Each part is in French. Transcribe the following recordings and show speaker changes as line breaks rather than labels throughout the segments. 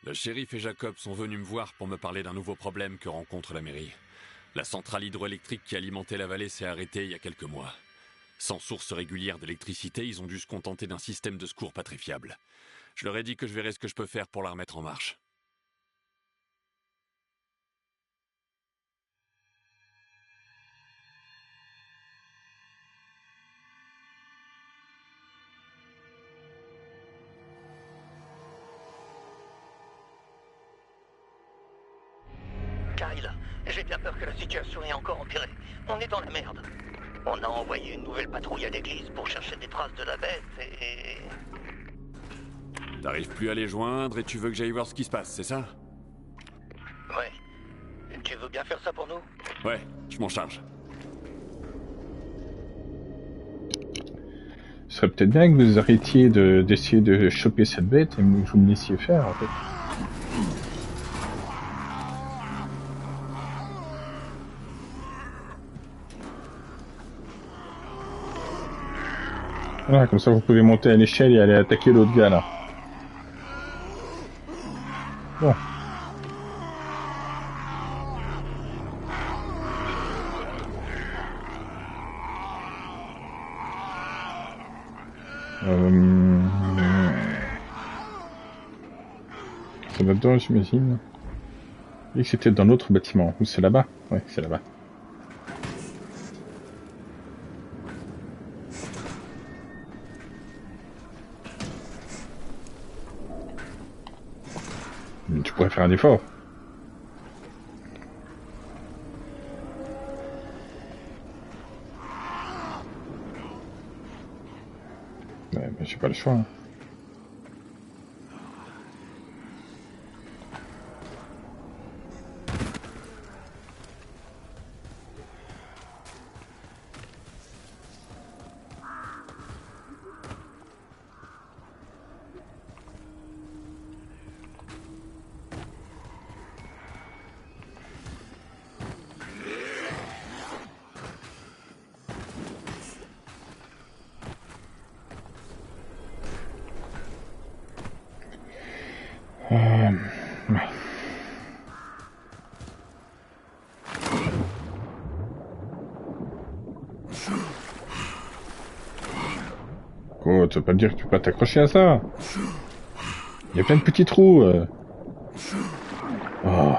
Le shérif et Jacob sont venus me voir pour me parler d'un nouveau problème que rencontre la mairie. La centrale hydroélectrique qui alimentait la vallée s'est arrêtée il y a quelques mois. Sans source régulière d'électricité, ils ont dû se contenter d'un système de secours pas très fiable. Je leur ai dit que je verrais ce que je peux faire pour la remettre en marche.
Kyle, j'ai bien peur que la situation ait encore empiré. On est dans la merde. On a envoyé une nouvelle patrouille à l'église pour chercher des traces de la bête et...
T'arrives plus à les joindre et tu veux que j'aille voir ce qui se passe, c'est ça?
Ouais. Tu veux bien faire ça pour nous?
Ouais, je m'en charge.
Ce serait peut-être bien que vous arrêtiez d'essayer de choper cette bête et que vous me laissiez faire, en fait. Voilà, comme ça vous pouvez monter à l'échelle et aller attaquer l'autre gars, là. Bon. C'est là-dedans, j'imagine. Et c'était dans l'autre bâtiment. Ou c'est là-bas? Ouais, c'est là-bas. Tu pourrais faire un effort. Ouais, mais j'ai pas le choix. Hein. Ouais. Oh, tu veux pas me dire que tu peux pas t'accrocher à ça? Il y a plein de petits trous. Oh.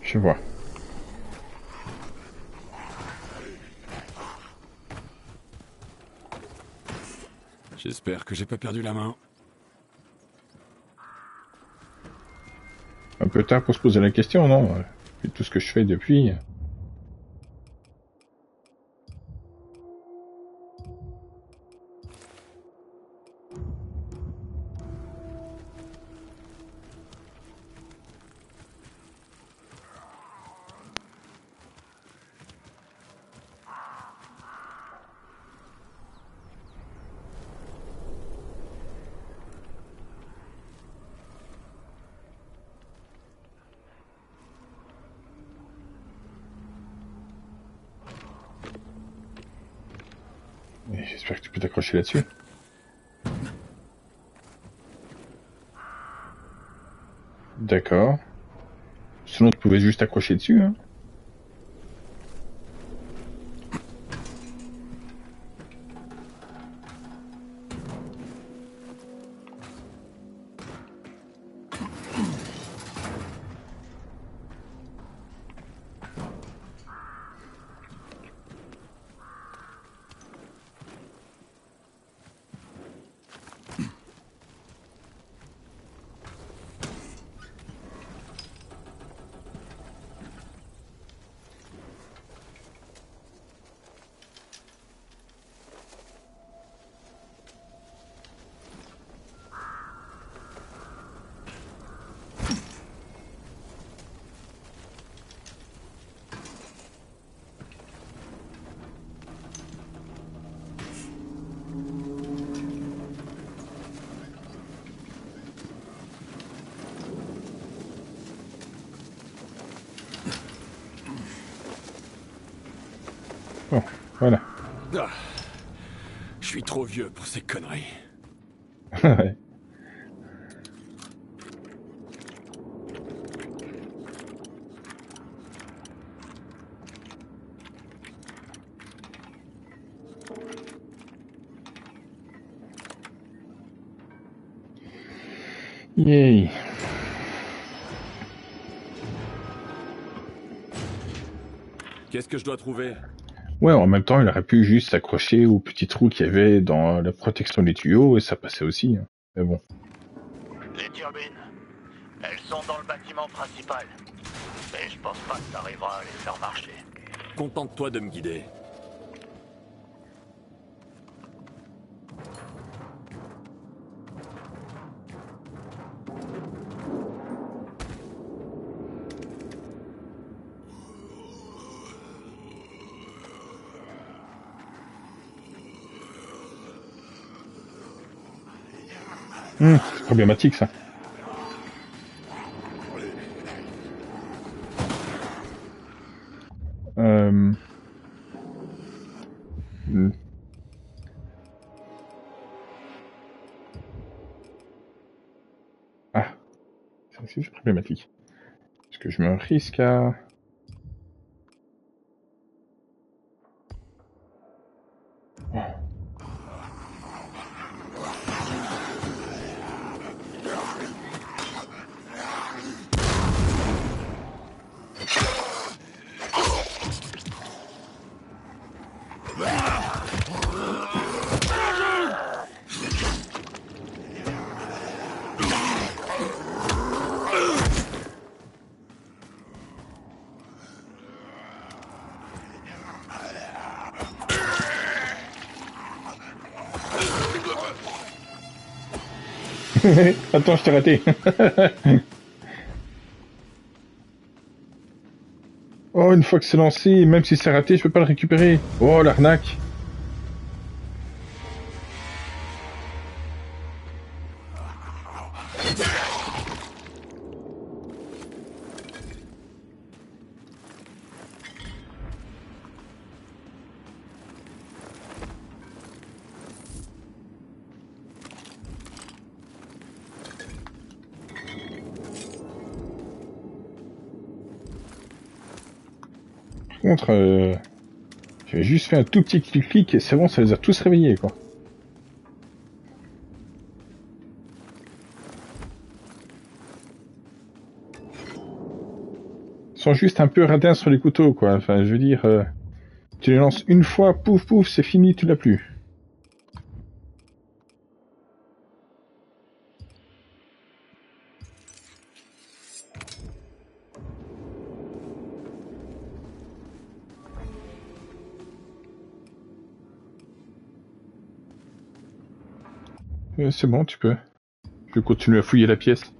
Je vois.
J'espère que j'ai pas perdu la main.
Un peu tard pour se poser la question, non? Vu tout ce que je fais depuis. Et j'espère que tu peux t'accrocher là-dessus. D'accord. Sinon, tu pouvais juste t'accrocher dessus, hein. Voilà.
Ah, je suis trop vieux pour ces conneries.
Ouais. Yay.
Qu'est-ce que je dois trouver?
Ouais, en même temps, il aurait pu juste s'accrocher au petit trou qu'il y avait dans la protection des tuyaux et ça passait aussi. Hein. Mais bon.
Les turbines, elles sont dans le bâtiment principal. Mais je pense pas que t'arriveras à les faire marcher.
Contente-toi de me guider.
C'est problématique ça. Euh... hmm. Ah, c'est problématique. Est-ce que je me risque à... Attends, je t'ai raté. Oh, une fois que c'est lancé, même si c'est raté, je peux pas le récupérer. Oh, l'arnaque. Par contre, j'ai juste fait un tout petit clic-clic et c'est bon, ça les a tous réveillés, quoi. Ils sont juste un peu radins sur les couteaux, quoi. Enfin, je veux dire, tu les lances une fois, pouf, pouf, c'est fini, tu l'as plus. C'est bon, tu peux. Je vais continuer à fouiller la pièce.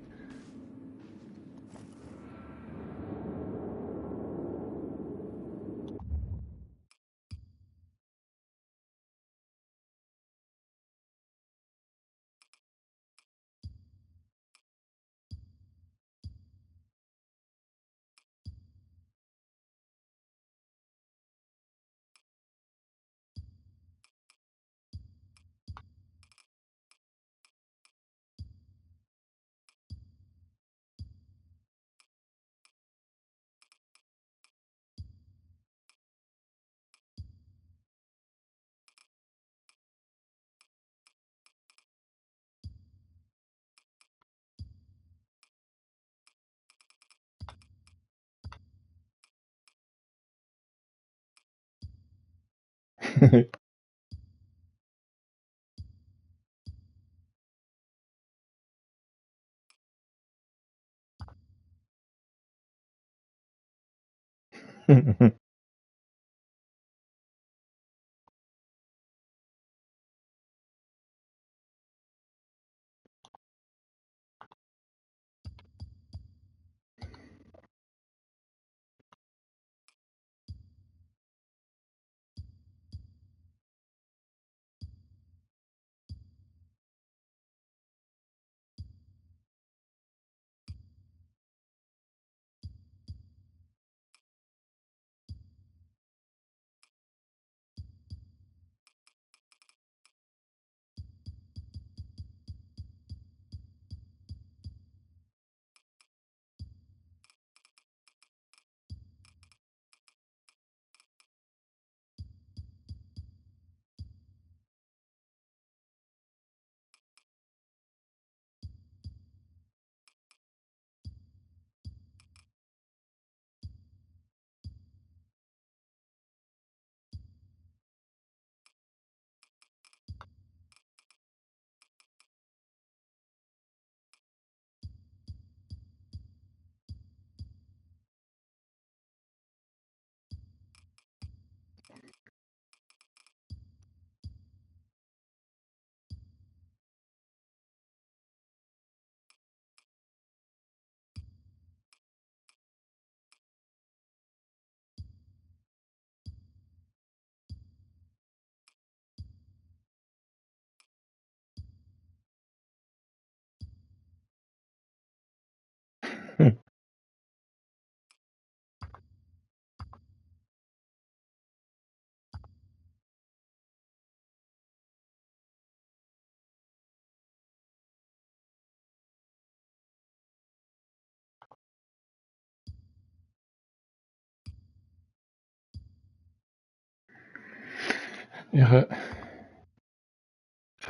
Ça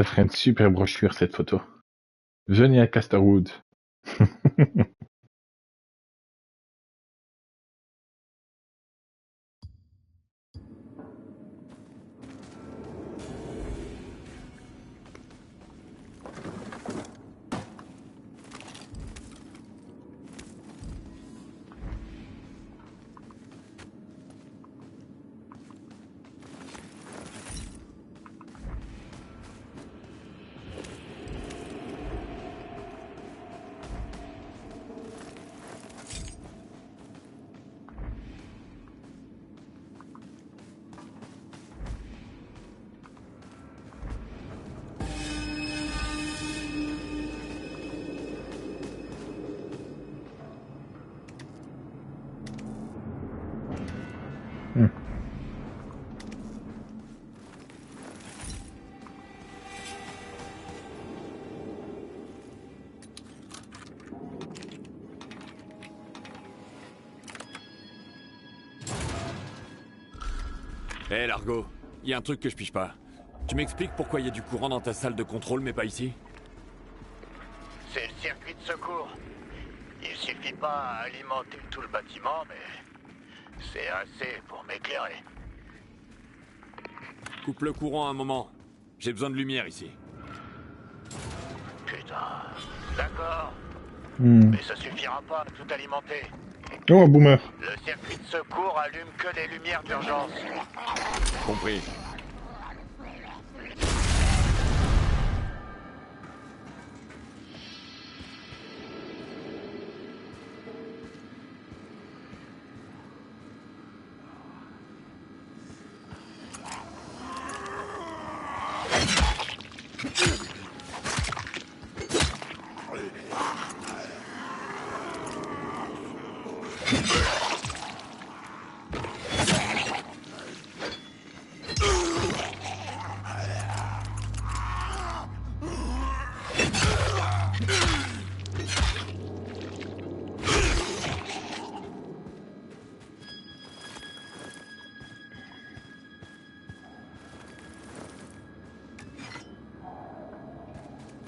ferait une super brochure, cette photo. Venez à Casterwood.
Hé, Largo, y a un truc que je pige pas. Tu m'expliques pourquoi il y a du courant dans ta salle de contrôle mais pas ici?
C'est le circuit de secours. Il suffit pas à alimenter tout le bâtiment, mais c'est assez pour m'éclairer.
Coupe le courant un moment. J'ai besoin de lumière ici.
Putain. D'accord. Mais ça suffira pas à tout alimenter.
Oh, un boomer.
Le circuit de secours allume que des lumières d'urgence.
Compris.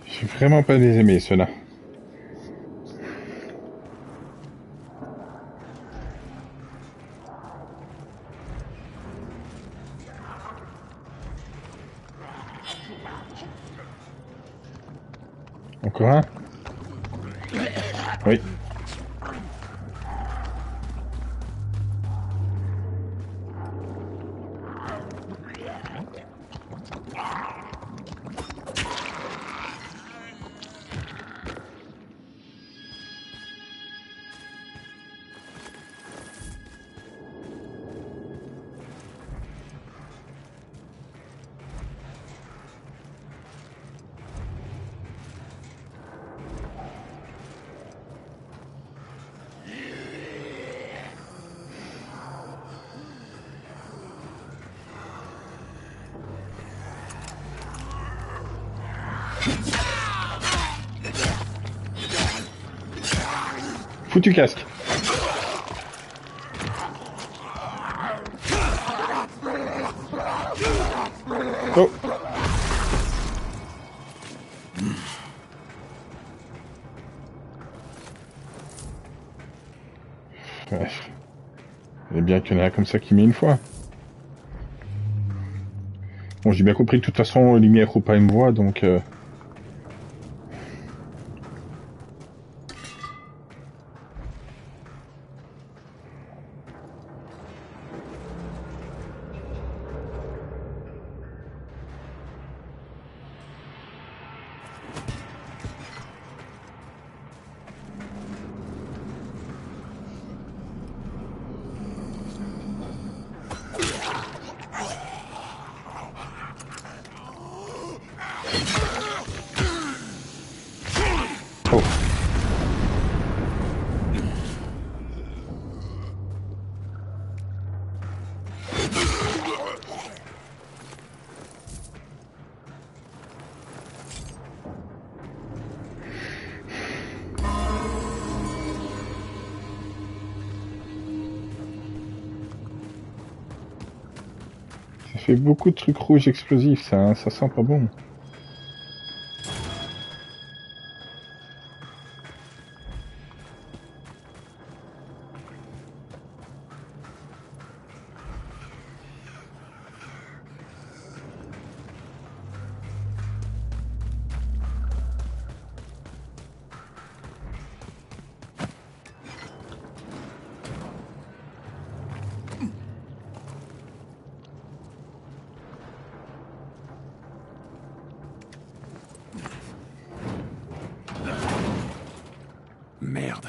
J'ai vraiment pas les aimé, ceux-là. Encore un? Oui. Foutu casque. Oh. Ouais. Il est bien qu'il y en a comme ça qui met une fois. Bon, j'ai bien compris que de toute façon, lumière ou pas, il me voit, donc... fait beaucoup de trucs rouges explosifs, ça sent pas bon.
Merde.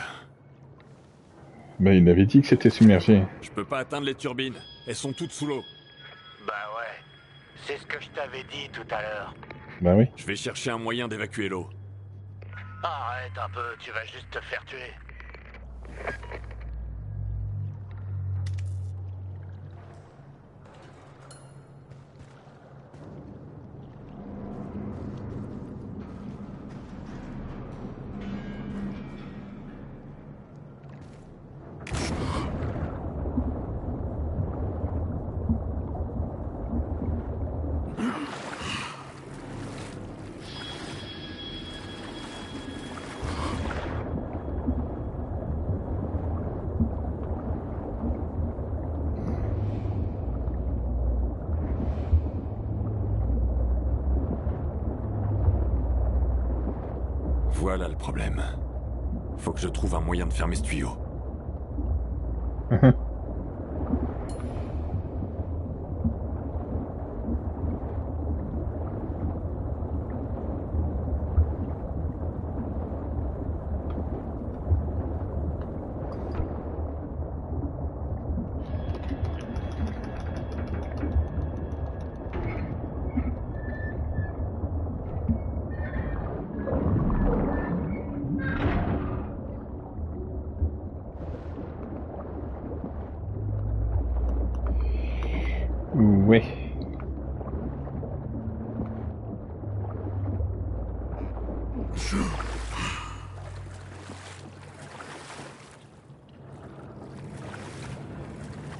Bah, il avait dit que c'était submergé.
Je peux pas atteindre les turbines. Elles sont toutes sous l'eau.
Bah ouais, c'est ce que je t'avais dit tout à l'heure.
Bah oui.
Je vais chercher un moyen d'évacuer l'eau.
Arrête un peu, tu vas juste te faire tuer.
Voilà le problème. Faut que je trouve un moyen de fermer ce tuyau.
Ouais.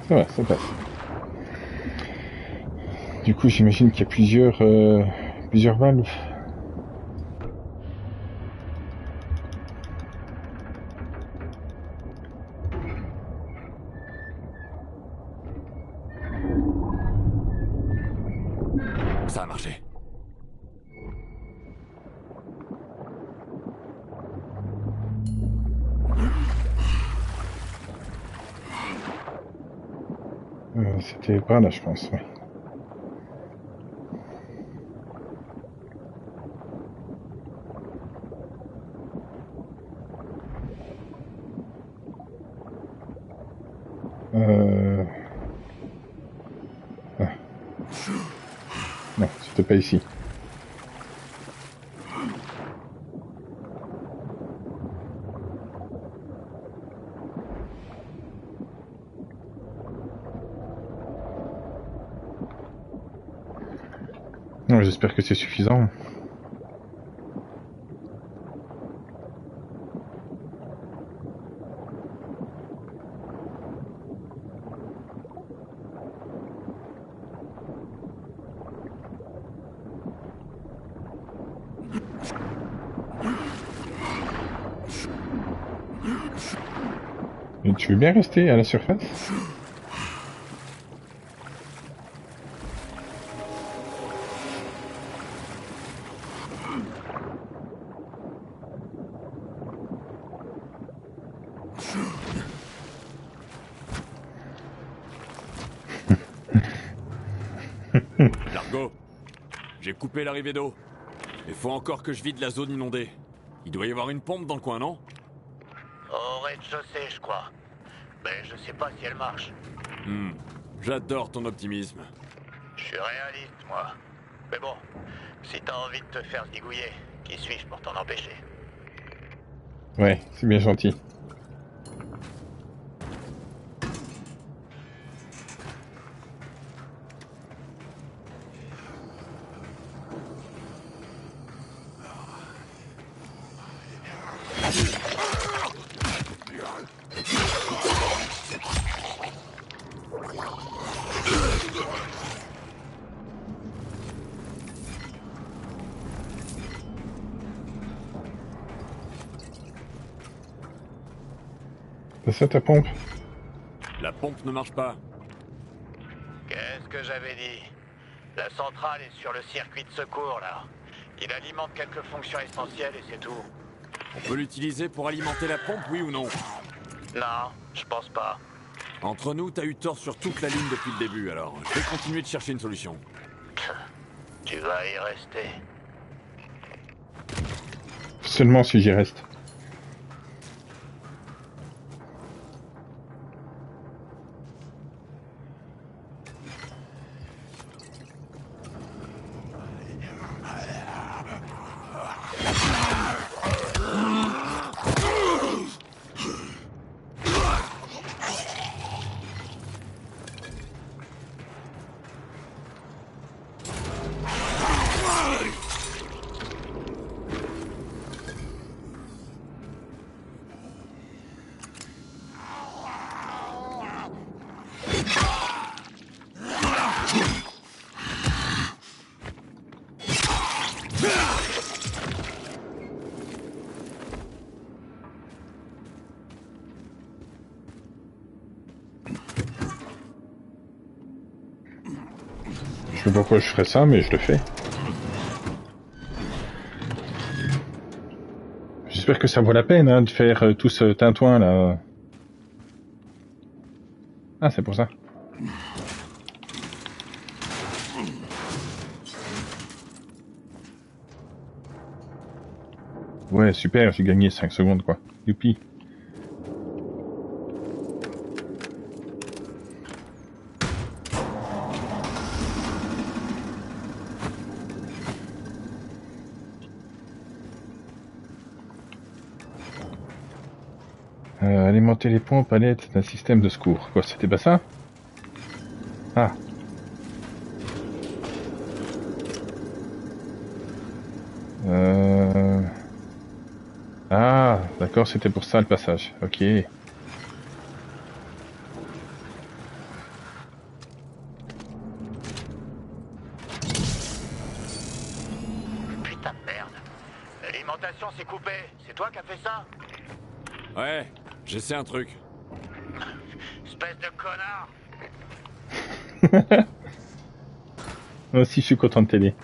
Ça va, ça passe. Du coup, j'imagine qu'il y a plusieurs valves.
Ça a marché.
C'était par là, je pense, ouais. Ah. Non, c'était pas ici. Non, j'espère que c'est suffisant. Et tu veux bien rester à la surface?
Largo, j'ai coupé l'arrivée d'eau. Il faut encore que je vide la zone inondée. Il doit y avoir une pompe dans le coin, non?
Au rez-de-chaussée, je crois. Mais je sais pas si elle marche.
J'adore ton optimisme.
Je suis réaliste, moi. Mais bon, si t'as envie de te faire zigouiller, qui suis-je pour t'en empêcher?
Ouais, c'est bien gentil. C'est ça ta pompe?
La pompe ne marche pas.
Qu'est-ce que j'avais dit? La centrale est sur le circuit de secours, là. Il alimente quelques fonctions essentielles et c'est tout.
On peut l'utiliser pour alimenter la pompe, oui ou non?
Non, je pense pas.
Entre nous, t'as eu tort sur toute la ligne depuis le début, alors je vais continuer de chercher une solution.
Tu vas y rester.
Seulement si j'y reste. Je sais pas pourquoi je ferais ça, mais je le fais. J'espère que ça vaut la peine hein, de faire tout ce tintouin là. Ah, c'est pour ça. Ouais, super, j'ai gagné 5 secondes quoi. Youpi. Alimenter les pompes à l'aide d'un système de secours. Quoi, c'était pas ça? Ah. Ah, d'accord, c'était pour ça le passage. Ok.
Putain de merde. L'alimentation s'est coupée. C'est toi qui as fait ça?
Ouais, j'essaie un truc.
Espèce de connard.
Moi aussi, je suis content de t'aider.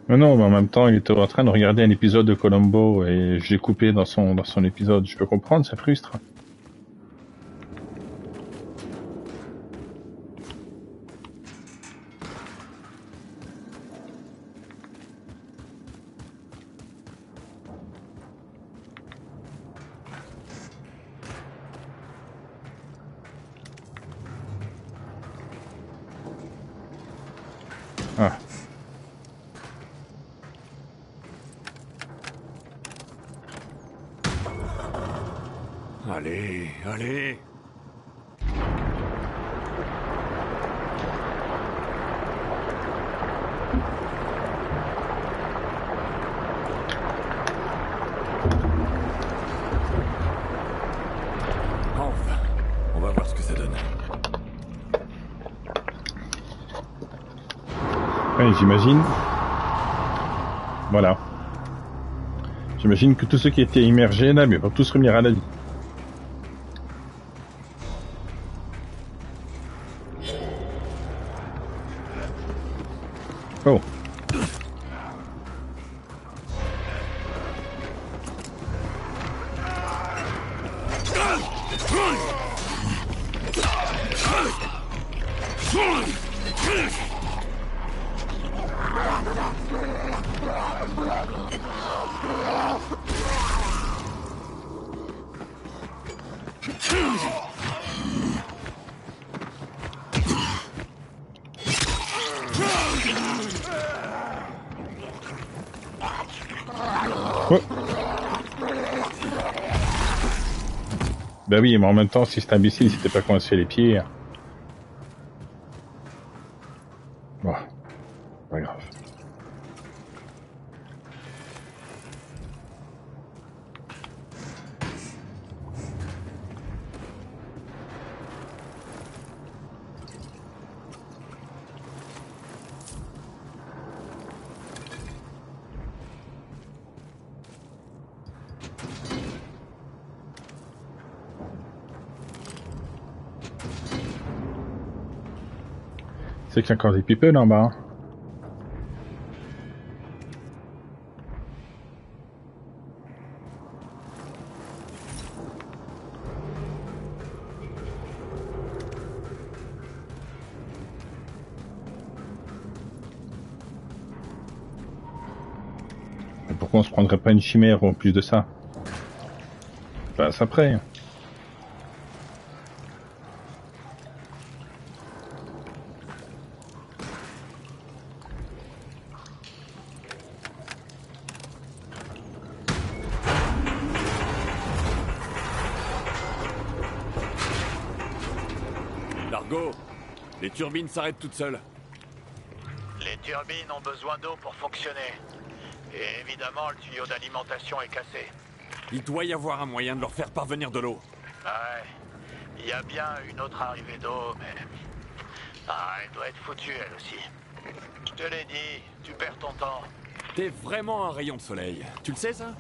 Non, mais en même temps, il était en train de regarder un épisode de Columbo et j'ai coupé dans son épisode. Je peux comprendre, ça frustre. Ah.
Allez, allez. Enfin, on va voir ce que ça donne.
Ouais, j'imagine. Voilà. J'imagine que tous ceux qui étaient immergés là, mais vont tous revenir à la vie. Oh. Oh. Bah oui, mais en même temps, si cet imbécile s'était pas coincé les pieds... Bon, pas grave. C'est qu'il y a encore des pipeux là en bas. Hein. Et pourquoi on se prendrait pas une chimère en plus de ça? Passe après.
Largo, les turbines s'arrêtent toutes seules.
Les turbines ont besoin d'eau pour fonctionner. Et évidemment, le tuyau d'alimentation est cassé.
Il doit y avoir un moyen de leur faire parvenir de l'eau.
Ouais, il y a bien une autre arrivée d'eau, mais... Ah, elle doit être foutue, elle aussi. Je te l'ai dit, tu perds ton temps.
T'es vraiment un rayon de soleil. Tu le sais, ça?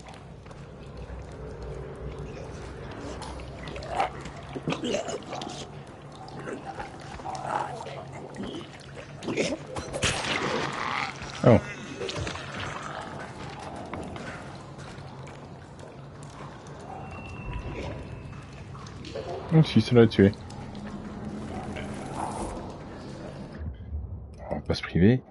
Oh. Oh si, ça l'a tué. On va pas se priver.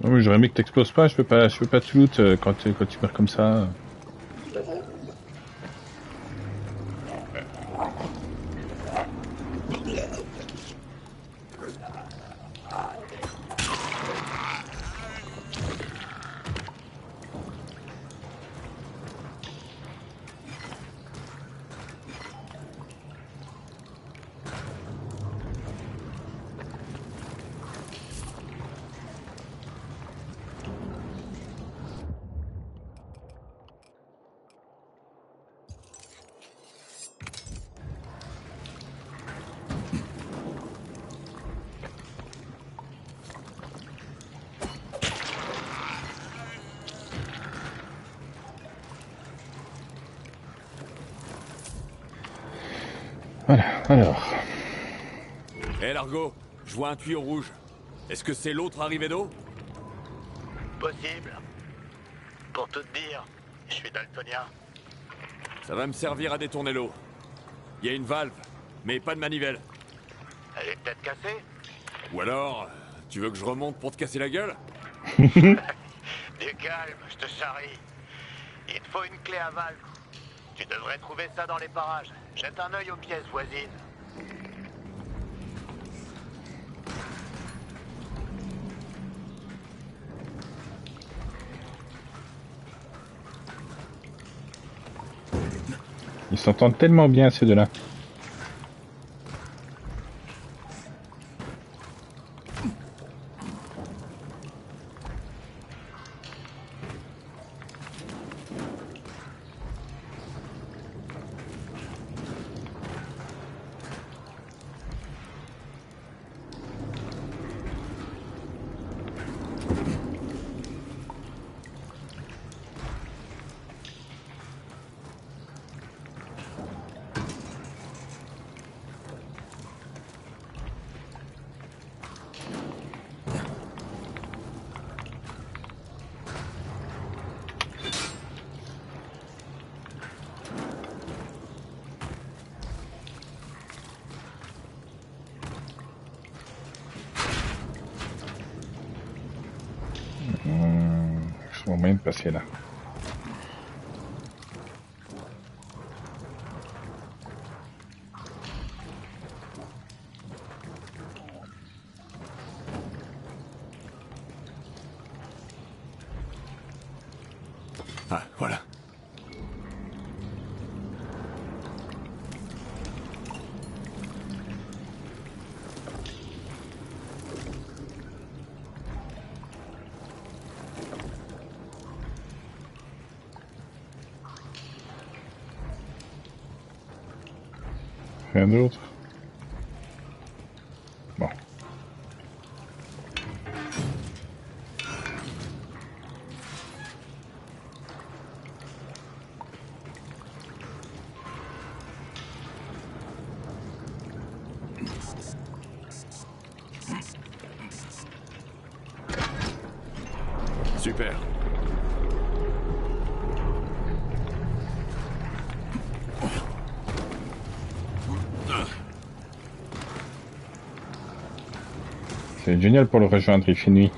Oh, mais j'aurais aimé que t'exploses pas, je peux pas te loot quand tu meurs comme ça. Voilà, alors.
Hé Largo, je vois un tuyau rouge. Est-ce que c'est l'autre arrivée d'eau?
Possible. Pour tout te dire, je suis daltonien.
Ça va me servir à détourner l'eau. Il y a une valve, mais pas de manivelle.
Elle est peut-être cassée?
Ou alors, tu veux que je remonte pour te casser la gueule?
Du calme, je te charrie. Il te faut une clé à valve. Tu devrais trouver ça dans les parages. Jette un œil aux pièces voisines.
Ils s'entendent tellement bien ces deux-là. Je vois moyen de passer là.
Ah, voilà.
Rien d'autre.
Super.
C'est génial pour le rejoindre, il fait nuit.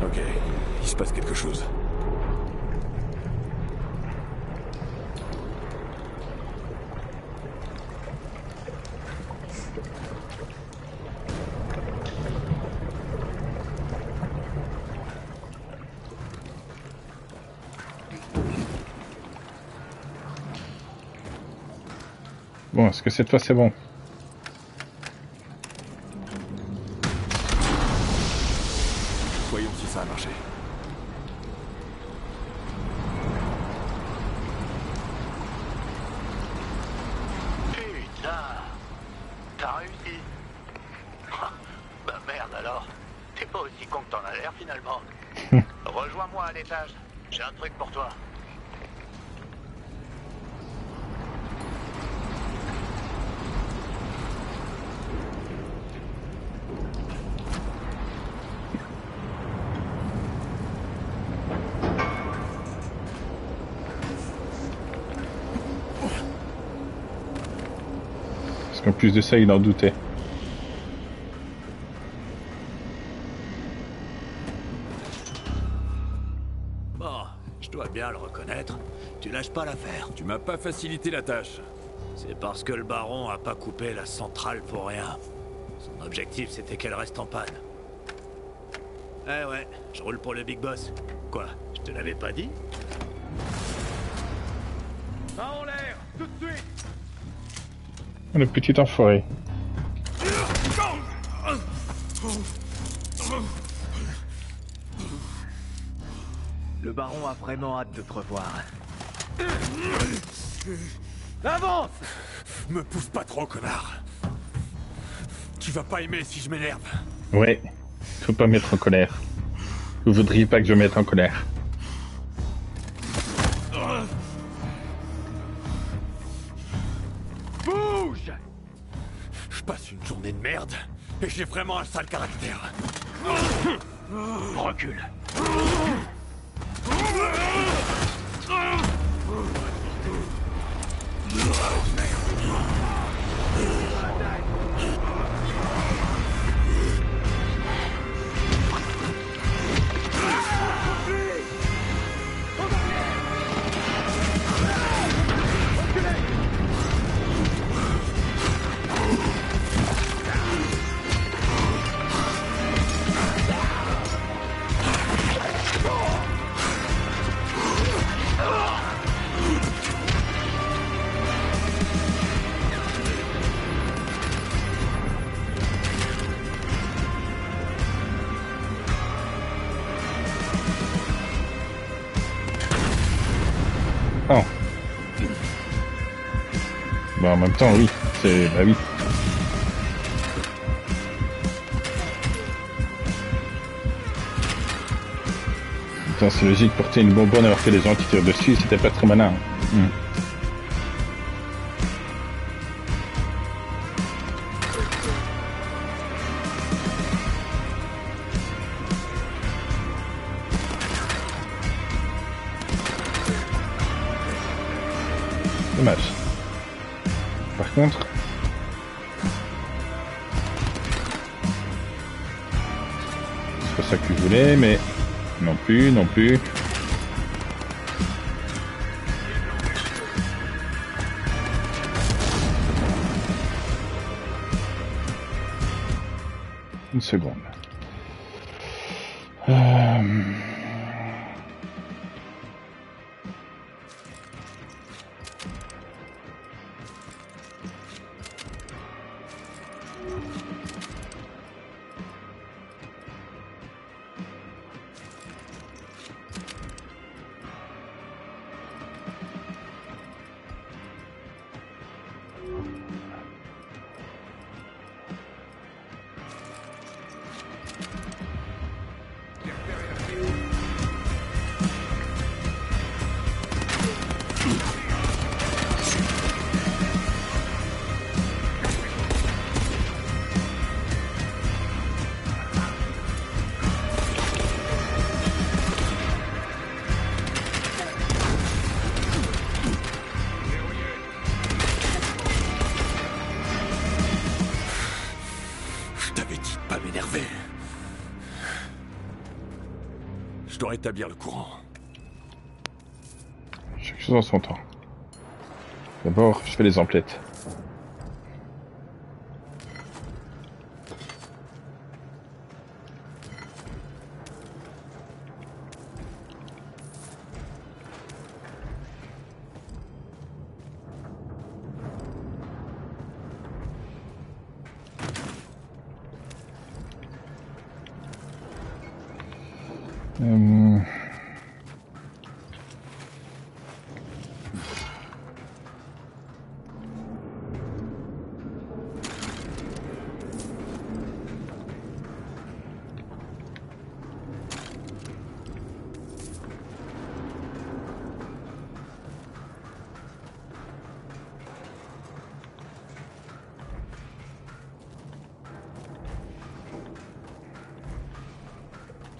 Ok, il se passe quelque chose.
Bon, est-ce que cette fois c'est bon?
Voyons si ça a marché.
Putain, t'as réussi. Bah merde alors. T'es pas aussi con que t'en as l'air finalement. Rejoins-moi à l'étage. J'ai un truc pour toi.
Parce qu'en plus de ça, il en doutait.
Bon, je dois bien le reconnaître. Tu lâches pas l'affaire.
Tu m'as pas facilité la tâche.
C'est parce que le baron a pas coupé la centrale pour rien. Son objectif, c'était qu'elle reste en panne. Eh ouais, je roule pour le Big Boss. Quoi, je te l'avais pas dit?
En l'air, tout de suite.
Le petit enfoiré.
Le baron a vraiment hâte de te revoir.
Avance! Me pousse pas trop, connard. Tu vas pas aimer si je m'énerve.
Ouais, faut pas mettre en colère. Vous voudriez pas que je mette en colère.
Bouge! Je passe une journée de merde et j'ai vraiment un sale caractère.
Recule.
Oh. Bah en même temps, oui. C'est... Bah oui. Attends, c'est logique, porter une bonbonne alors que les gens qui tirent dessus, c'était pas très malin. Dommage. Par contre... C'est pas ça que je voulais, mais... Non plus, non plus. Une seconde.
dois rétablir le courant.
Chaque chose en son temps. D'abord, je fais les emplettes.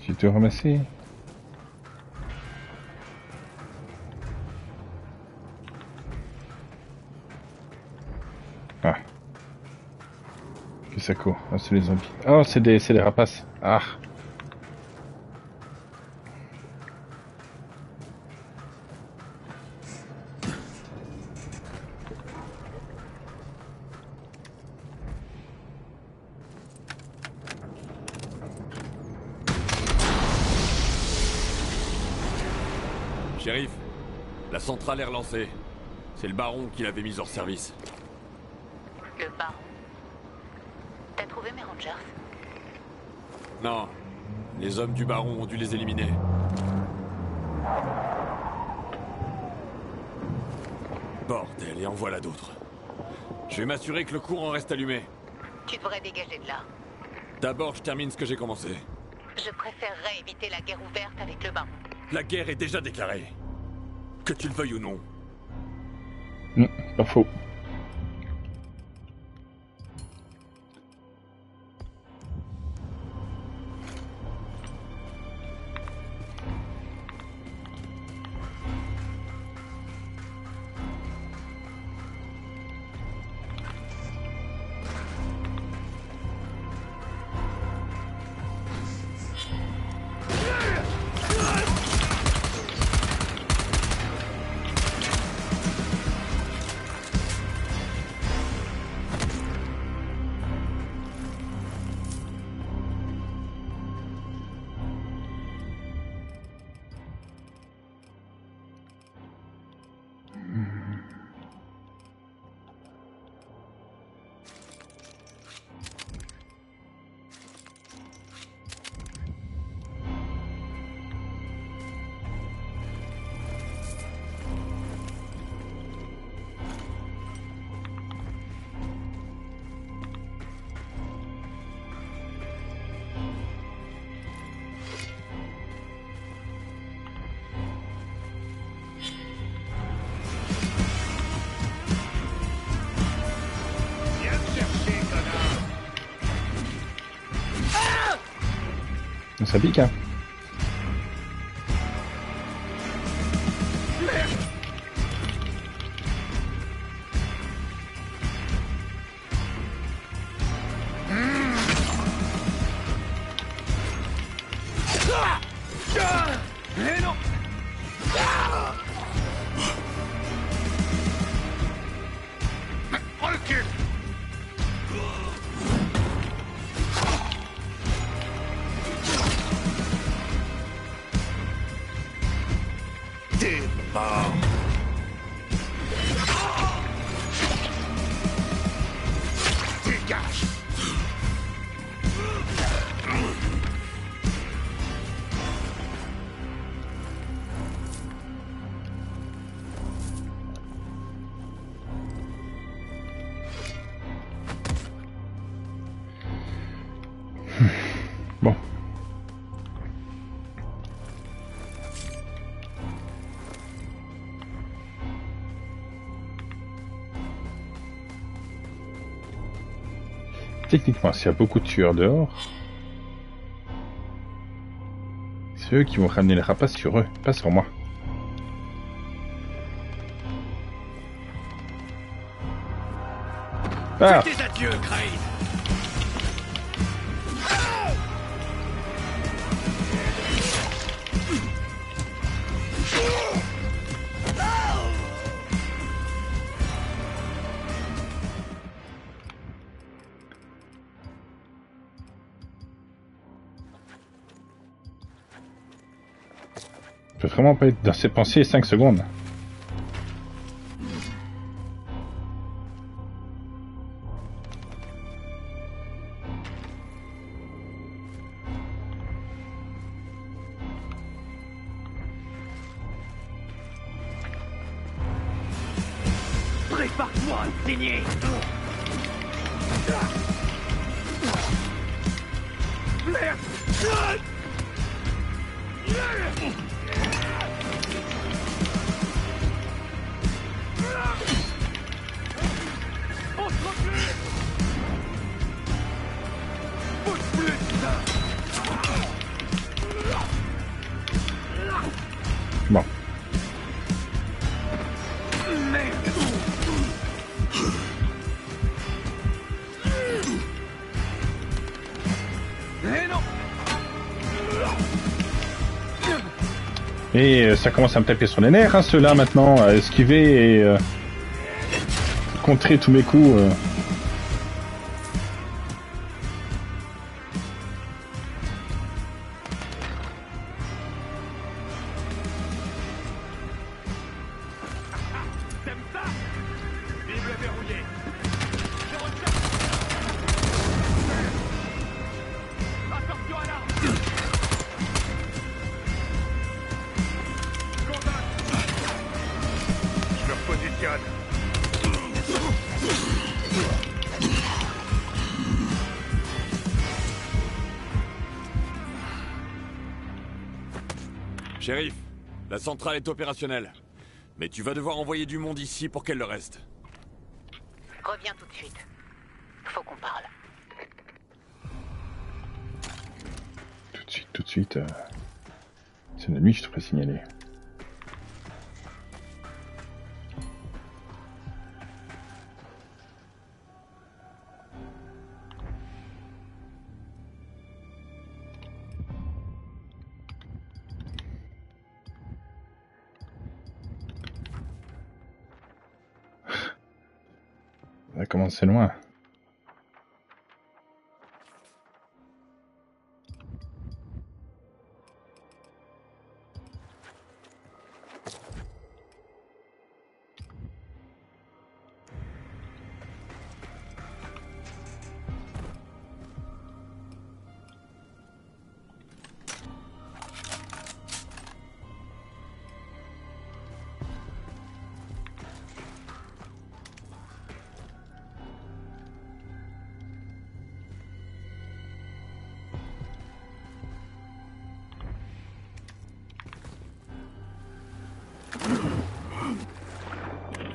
J'ai tout ramassé. Ah. Qu'est-ce que ça court? Ah, c'est les zombies. Oh, c'est des rapaces. Ah.
Shérif, la centrale est relancée. C'est le baron qui l'avait mise hors service.
Le baron. T'as trouvé mes rangers?
Non, les hommes du baron ont dû les éliminer. Bordel, et en voilà d'autres. Je vais m'assurer que le courant reste allumé.
Tu devrais dégager de là.
D'abord, je termine ce que j'ai commencé.
Je préférerais éviter la guerre ouverte avec le baron.
La guerre est déjà déclarée. Que tu le veuilles ou non.
Pas faux. Ça pique, hein. Bon. Techniquement, s'il y a beaucoup de tueurs dehors, c'est eux qui vont ramener les rapaces sur eux, pas sur moi. Ah!
Fais tes adieux, Kraid.
vraiment pas assez pensé 5 secondes.
Prépare-toi à saigner. Merde.
Bon. Et ça commence à me taper sur les nerfs, hein, ceux-là, maintenant, à esquiver et contrer tous mes coups.
Shérif, la centrale est opérationnelle. Mais tu vas devoir envoyer du monde ici pour qu'elle le reste.
Reviens tout de suite. Faut qu'on parle.
Tout de suite. C'est la nuit, je te ferai signaler. Ça commence loin.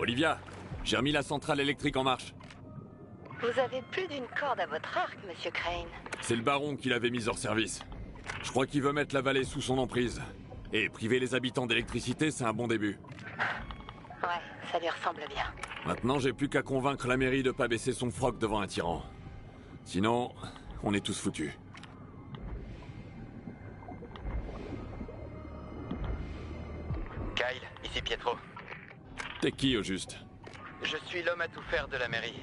Olivia, j'ai remis la centrale électrique en marche.
Vous avez plus d'une corde à votre arc, Monsieur Crane.
C'est le baron qui l'avait mise hors service. Je crois qu'il veut mettre la vallée sous son emprise. Et priver les habitants d'électricité, c'est un bon début.
Ouais, ça lui ressemble bien.
Maintenant, j'ai plus qu'à convaincre la mairie de pas baisser son froc devant un tyran. Sinon, on est tous foutus.
Kyle, ici Pietro.
T'es qui, au juste?
Je suis l'homme à tout faire de la mairie.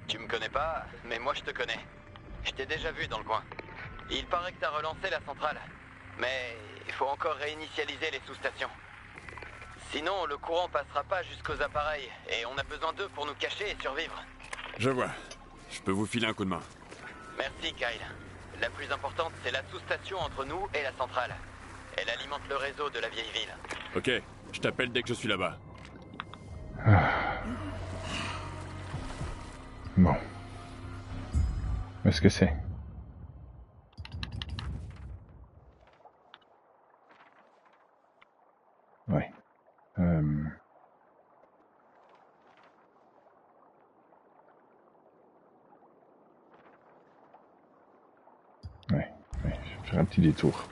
Tu me connais pas, mais moi je te connais. Je t'ai déjà vu dans le coin. Il paraît que t'as relancé la centrale. Mais il faut encore réinitialiser les sous-stations. Sinon, le courant passera pas jusqu'aux appareils, et on a besoin d'eux pour nous cacher et survivre.
Je vois. Je peux vous filer un coup de main.
Merci, Kyle. La plus importante, c'est la sous-station entre nous et la centrale. Elle alimente le réseau de la vieille ville.
Ok, je t'appelle dès que je suis là-bas.
Bon. Où est-ce que c'est? Ouais. Ouais, je vais faire un petit détour.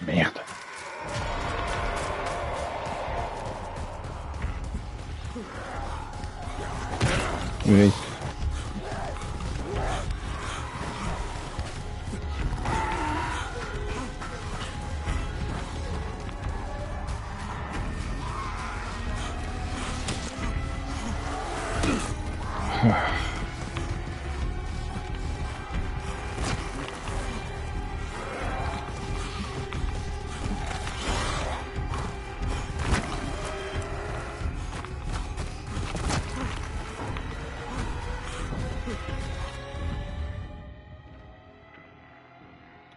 Merde. Oui.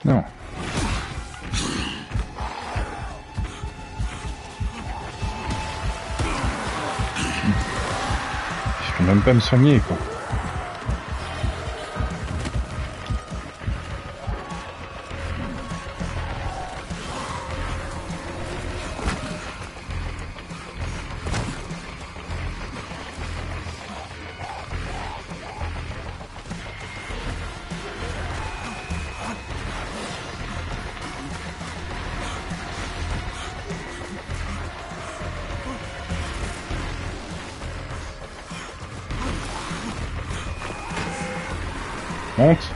Non. Je peux même pas me soigner, quoi. Monte.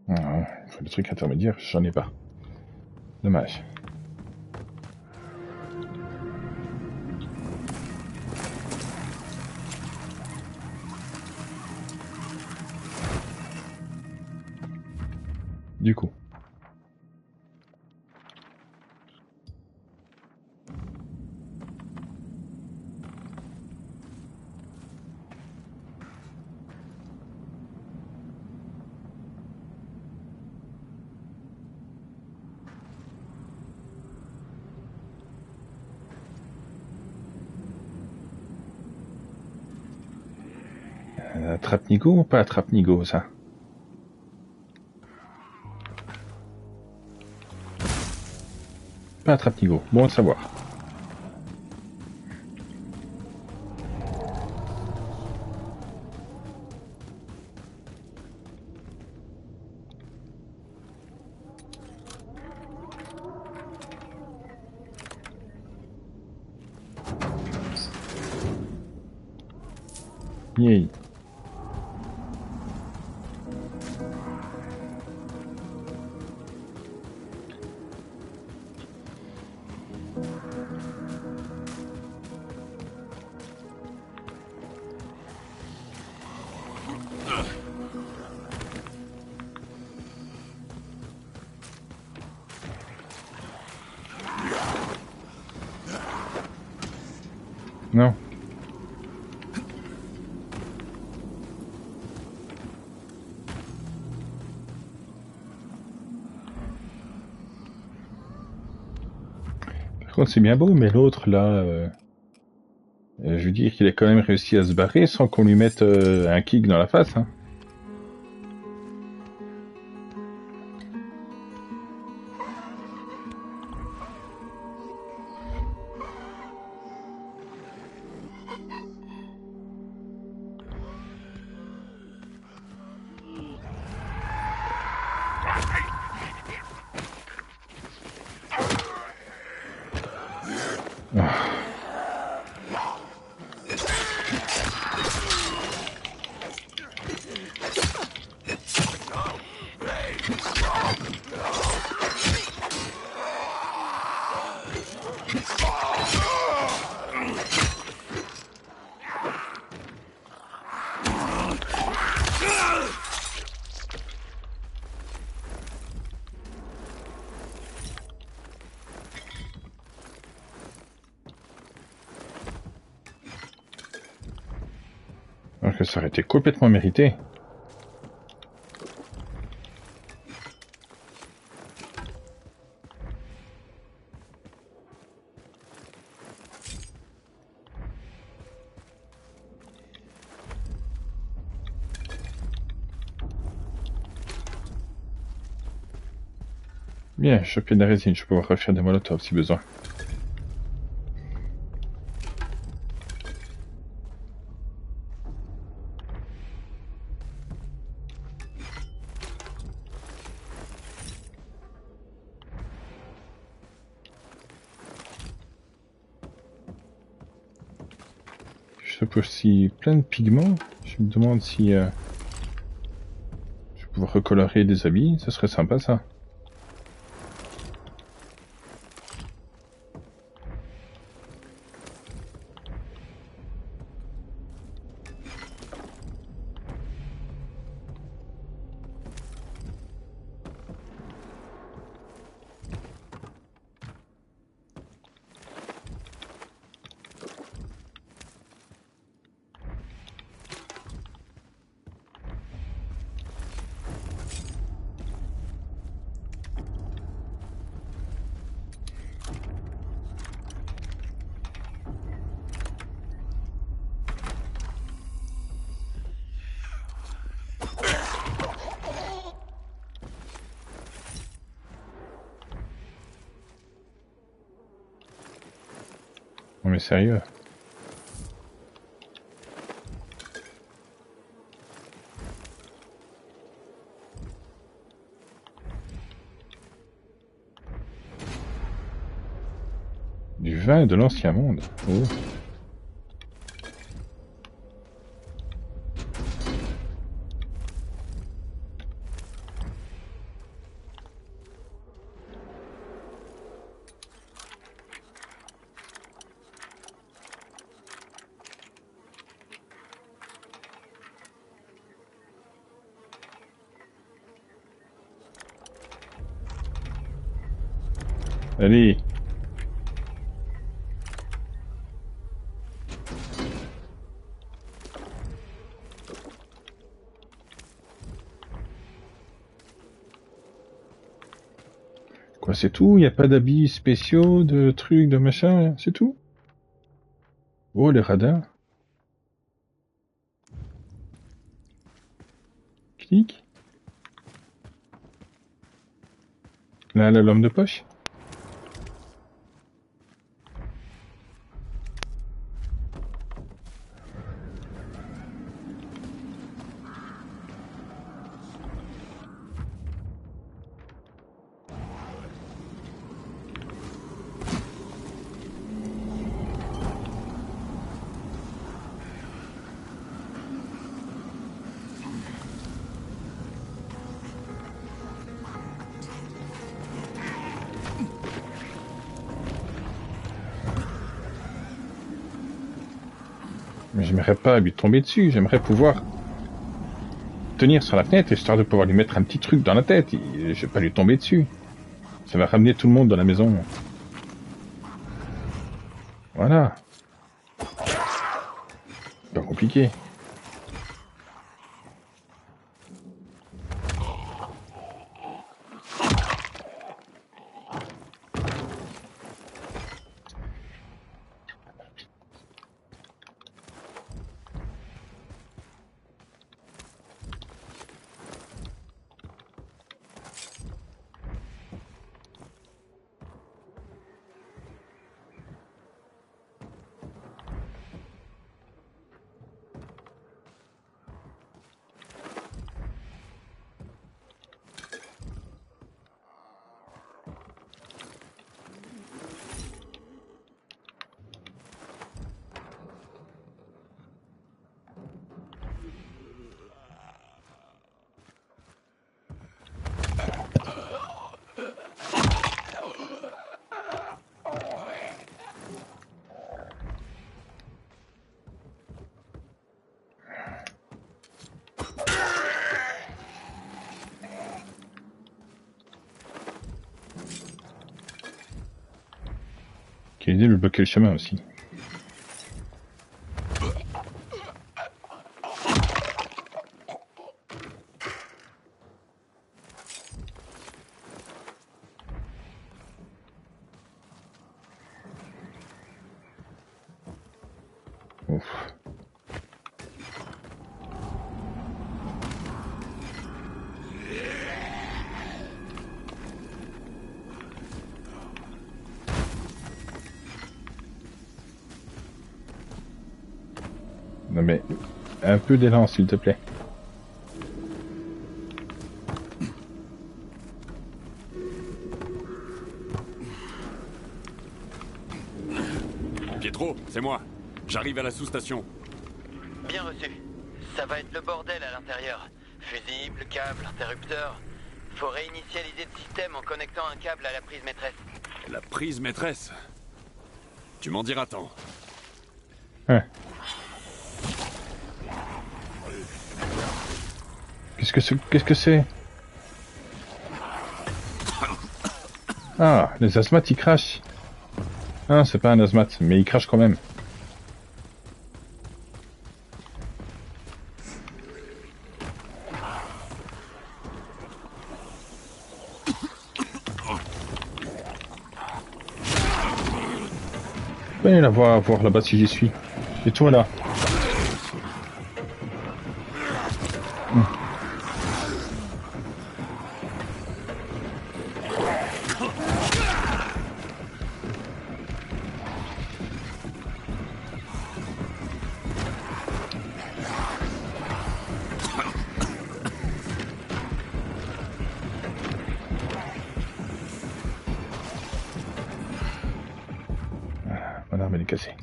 Ah, il faut le truc intermédiaire, j'en ai pas. Dommage. Du coup. Attrape-nigo ou pas attrape-nigo, ça? Pas attrape-nigo, bon à savoir. Yay. Non. Par contre, c'est bien beau, mais l'autre, là, je veux dire qu'il a quand même réussi à se barrer sans qu'on lui mette un kick dans la face, hein. Alors que ça aurait été complètement mérité. Bien, choper de la résine, je vais pouvoir refaire des molotovs si besoin. Je chope aussi plein de pigments. Je me demande si je vais pouvoir recolorer des habits, ça serait sympa ça. Non mais sérieux. Du vin de l'ancien monde. Oh. Allez. Quoi, c'est tout? Y a pas d'habits spéciaux, de trucs, de machin, c'est tout? Oh, les radars. Clic. Là, la lampe de poche. Mais j'aimerais pas lui tomber dessus, j'aimerais pouvoir tenir sur la fenêtre, histoire de pouvoir lui mettre un petit truc dans la tête. Je vais pas lui tomber dessus. Ça va ramener tout le monde dans la maison. Voilà. Pas compliqué. Quelle idée de bloquer le chemin aussi. Non mais... Un peu d'élan, s'il te plaît.
Pietro, c'est moi. J'arrive à la sous-station.
Bien reçu. Ça va être le bordel à l'intérieur. Fusibles, câbles, interrupteurs. Faut réinitialiser le système en connectant un câble à la prise maîtresse.
La prise maîtresse. Tu m'en diras tant.
Hein. Qu'est-ce que c'est? Ah, les asthmates ils crachent. Ah, c'est pas un asthmate, mais il crache quand même. Venez la voir là-bas si j'y suis. Et toi là. Mon arme elle est cassée.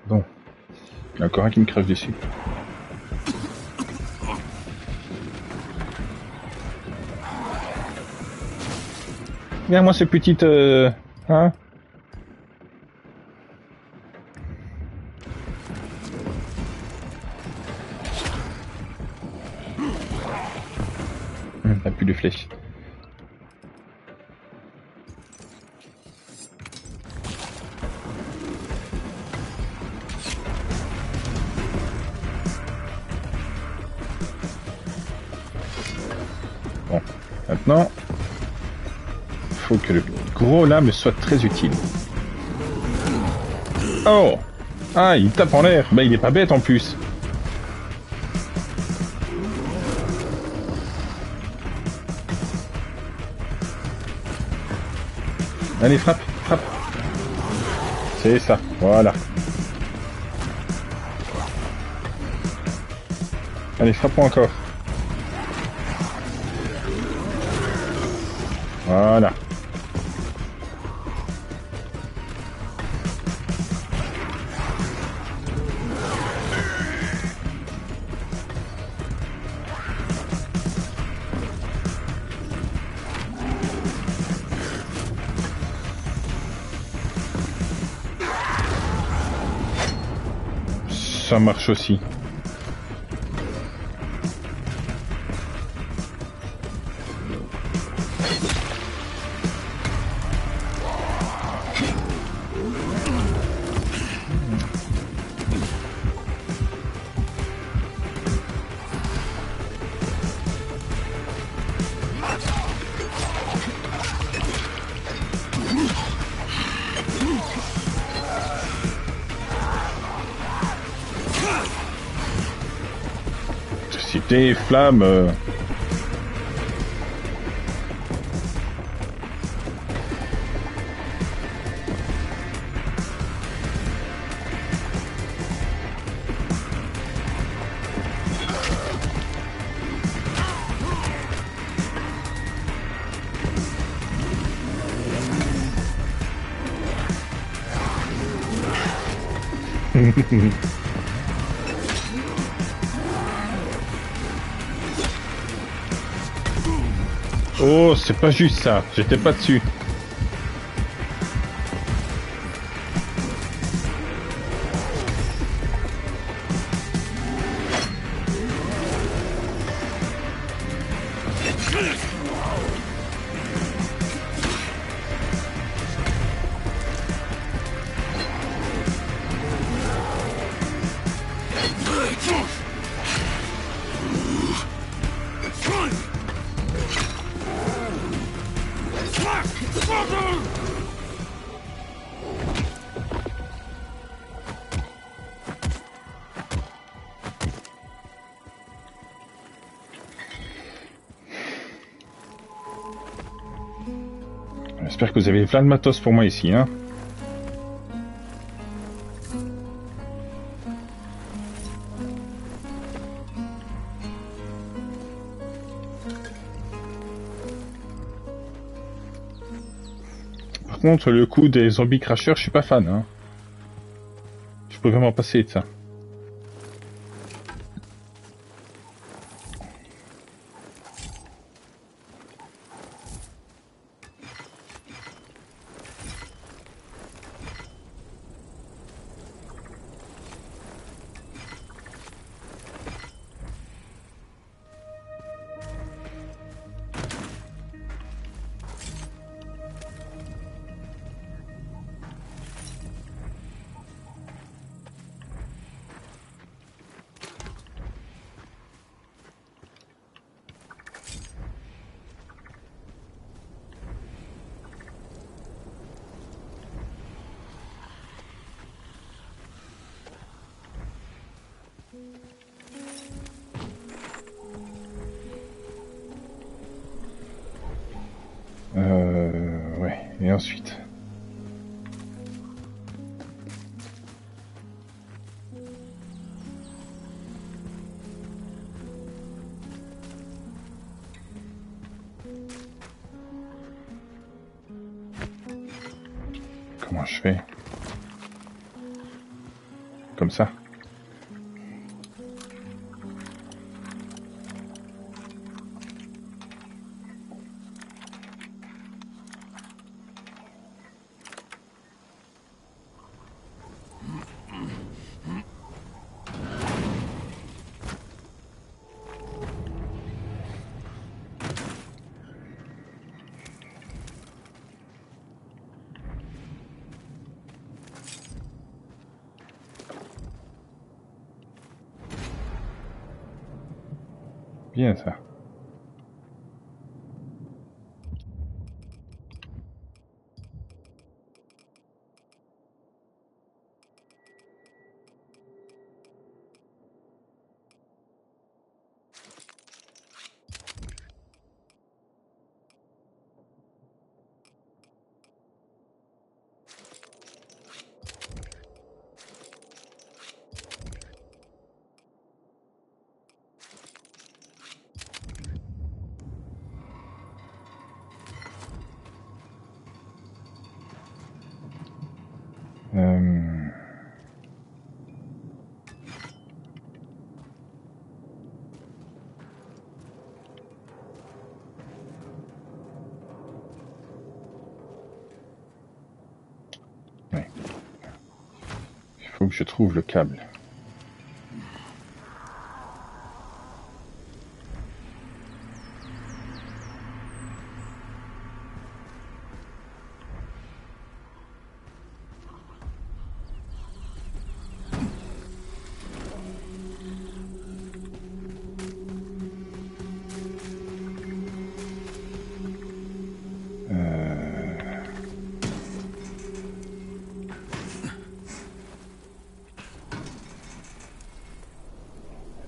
Bon. Il y a encore un qui me crève dessus. Viens moi ces petites... Hein? T'as plus de flèches. Bon, maintenant, faut que le gros là me soit très utile. Oh! Ah, il tape en l'air. Bah, il est pas bête en plus. Allez, frappe, frappe. C'est ça, voilà. Allez, frappe-moi encore. Voilà. Ça marche aussi. Des flammes. Oh, c'est pas juste ça, j'étais pas dessus. J'espère que vous avez plein de matos pour moi ici, hein. Par contre, le coup des zombies crashers, je suis pas fan, hein. Je peux vraiment passer de ça. Ouais, et ensuite. Comment je fais? Comme ça. Bien ça. Ouais. Il faut que je trouve le câble.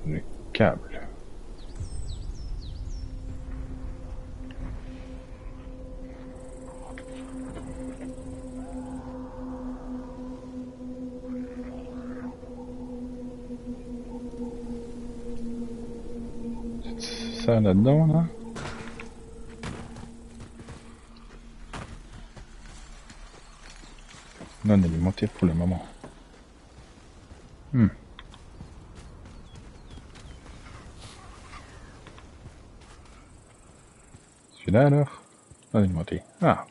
Le câble. C'est ça là-dedans, là? Non alimenté pour le moment. Celui-là alors? Non alimenté. Ah.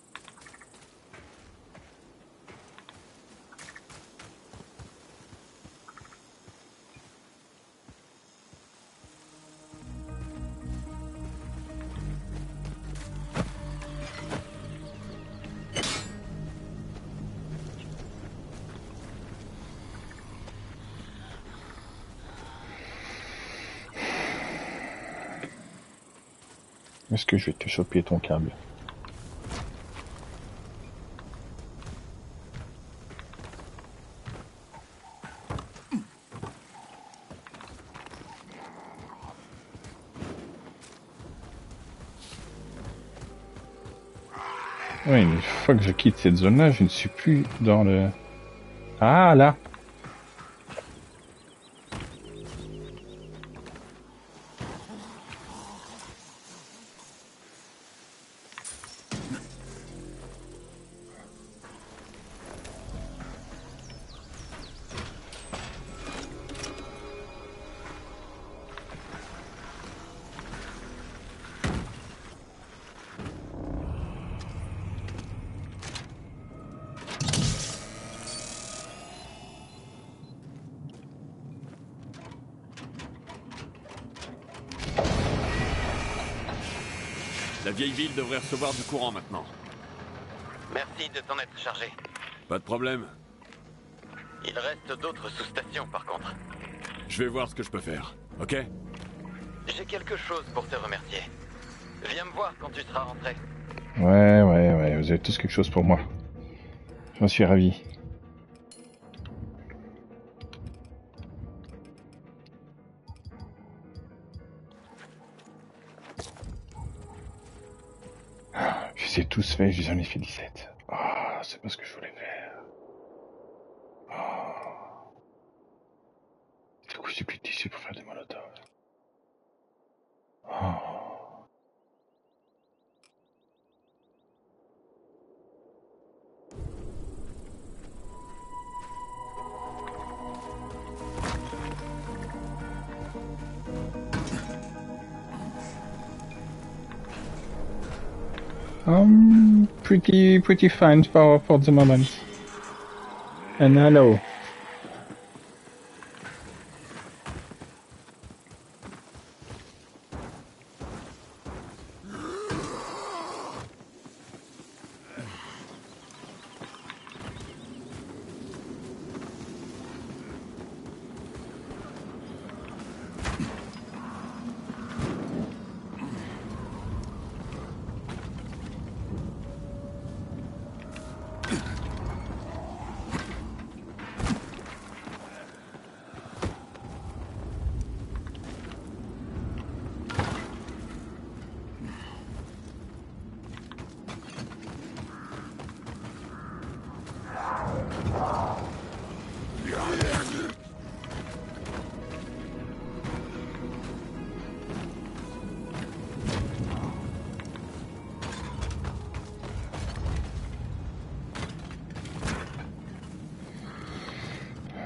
Est-ce que je vais te choper ton câble? Oui, une fois que je quitte cette zone-là, je ne suis plus dans le... Ah, là.
La vieille ville devrait recevoir du courant maintenant.
Merci de t'en être chargé.
Pas de problème.
Il reste d'autres sous-stations par contre.
Je vais voir ce que je peux faire, ok?
J'ai quelque chose pour te remercier. Viens me voir quand tu seras rentré.
Ouais, vous avez tous quelque chose pour moi. J'en suis ravi. Je les ai tous faits, j'en ai fait 17. Ah, c'est pas ce que je voulais faire. Oh. Du coup, j'ai plus de tissu pour faire des molotovs. Oh. Pretty fine for the moment. And hello.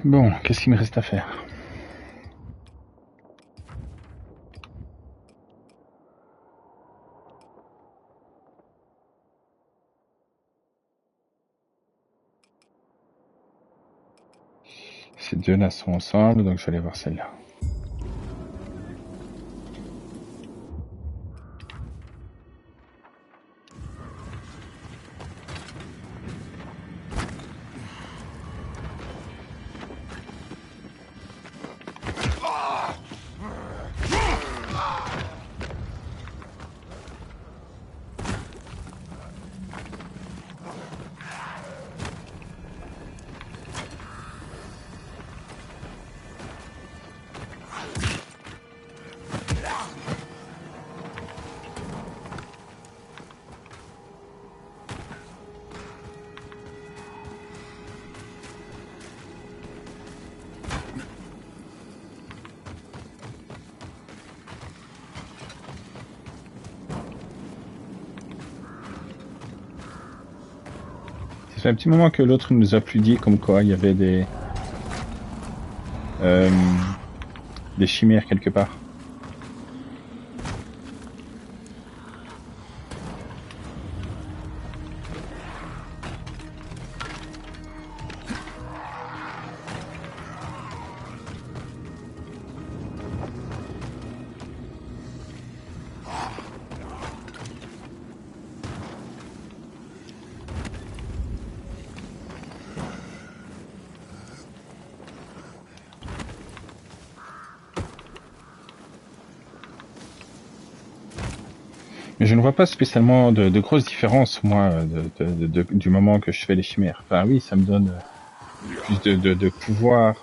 Bon, qu'est-ce qu'il me reste à faire? Ces deux-là sont ensemble, donc je vais aller voir celle-là. Ça fait un petit moment que l'autre nous a plus dit comme quoi il y avait des chimères quelque part. Mais je ne vois pas spécialement de grosses différences, moi, du moment que je fais les chimères. Enfin oui, ça me donne plus de pouvoir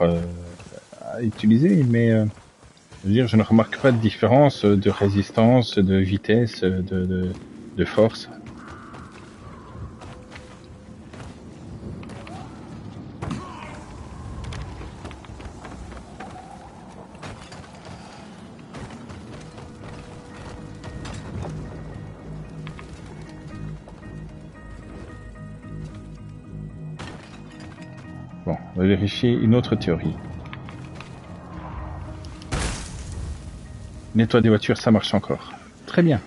à utiliser, mais je veux dire, je ne remarque pas de différence de résistance, de vitesse, de force. Bon, on va vérifier une autre théorie. Nettoie des voitures, ça marche encore. Très bien.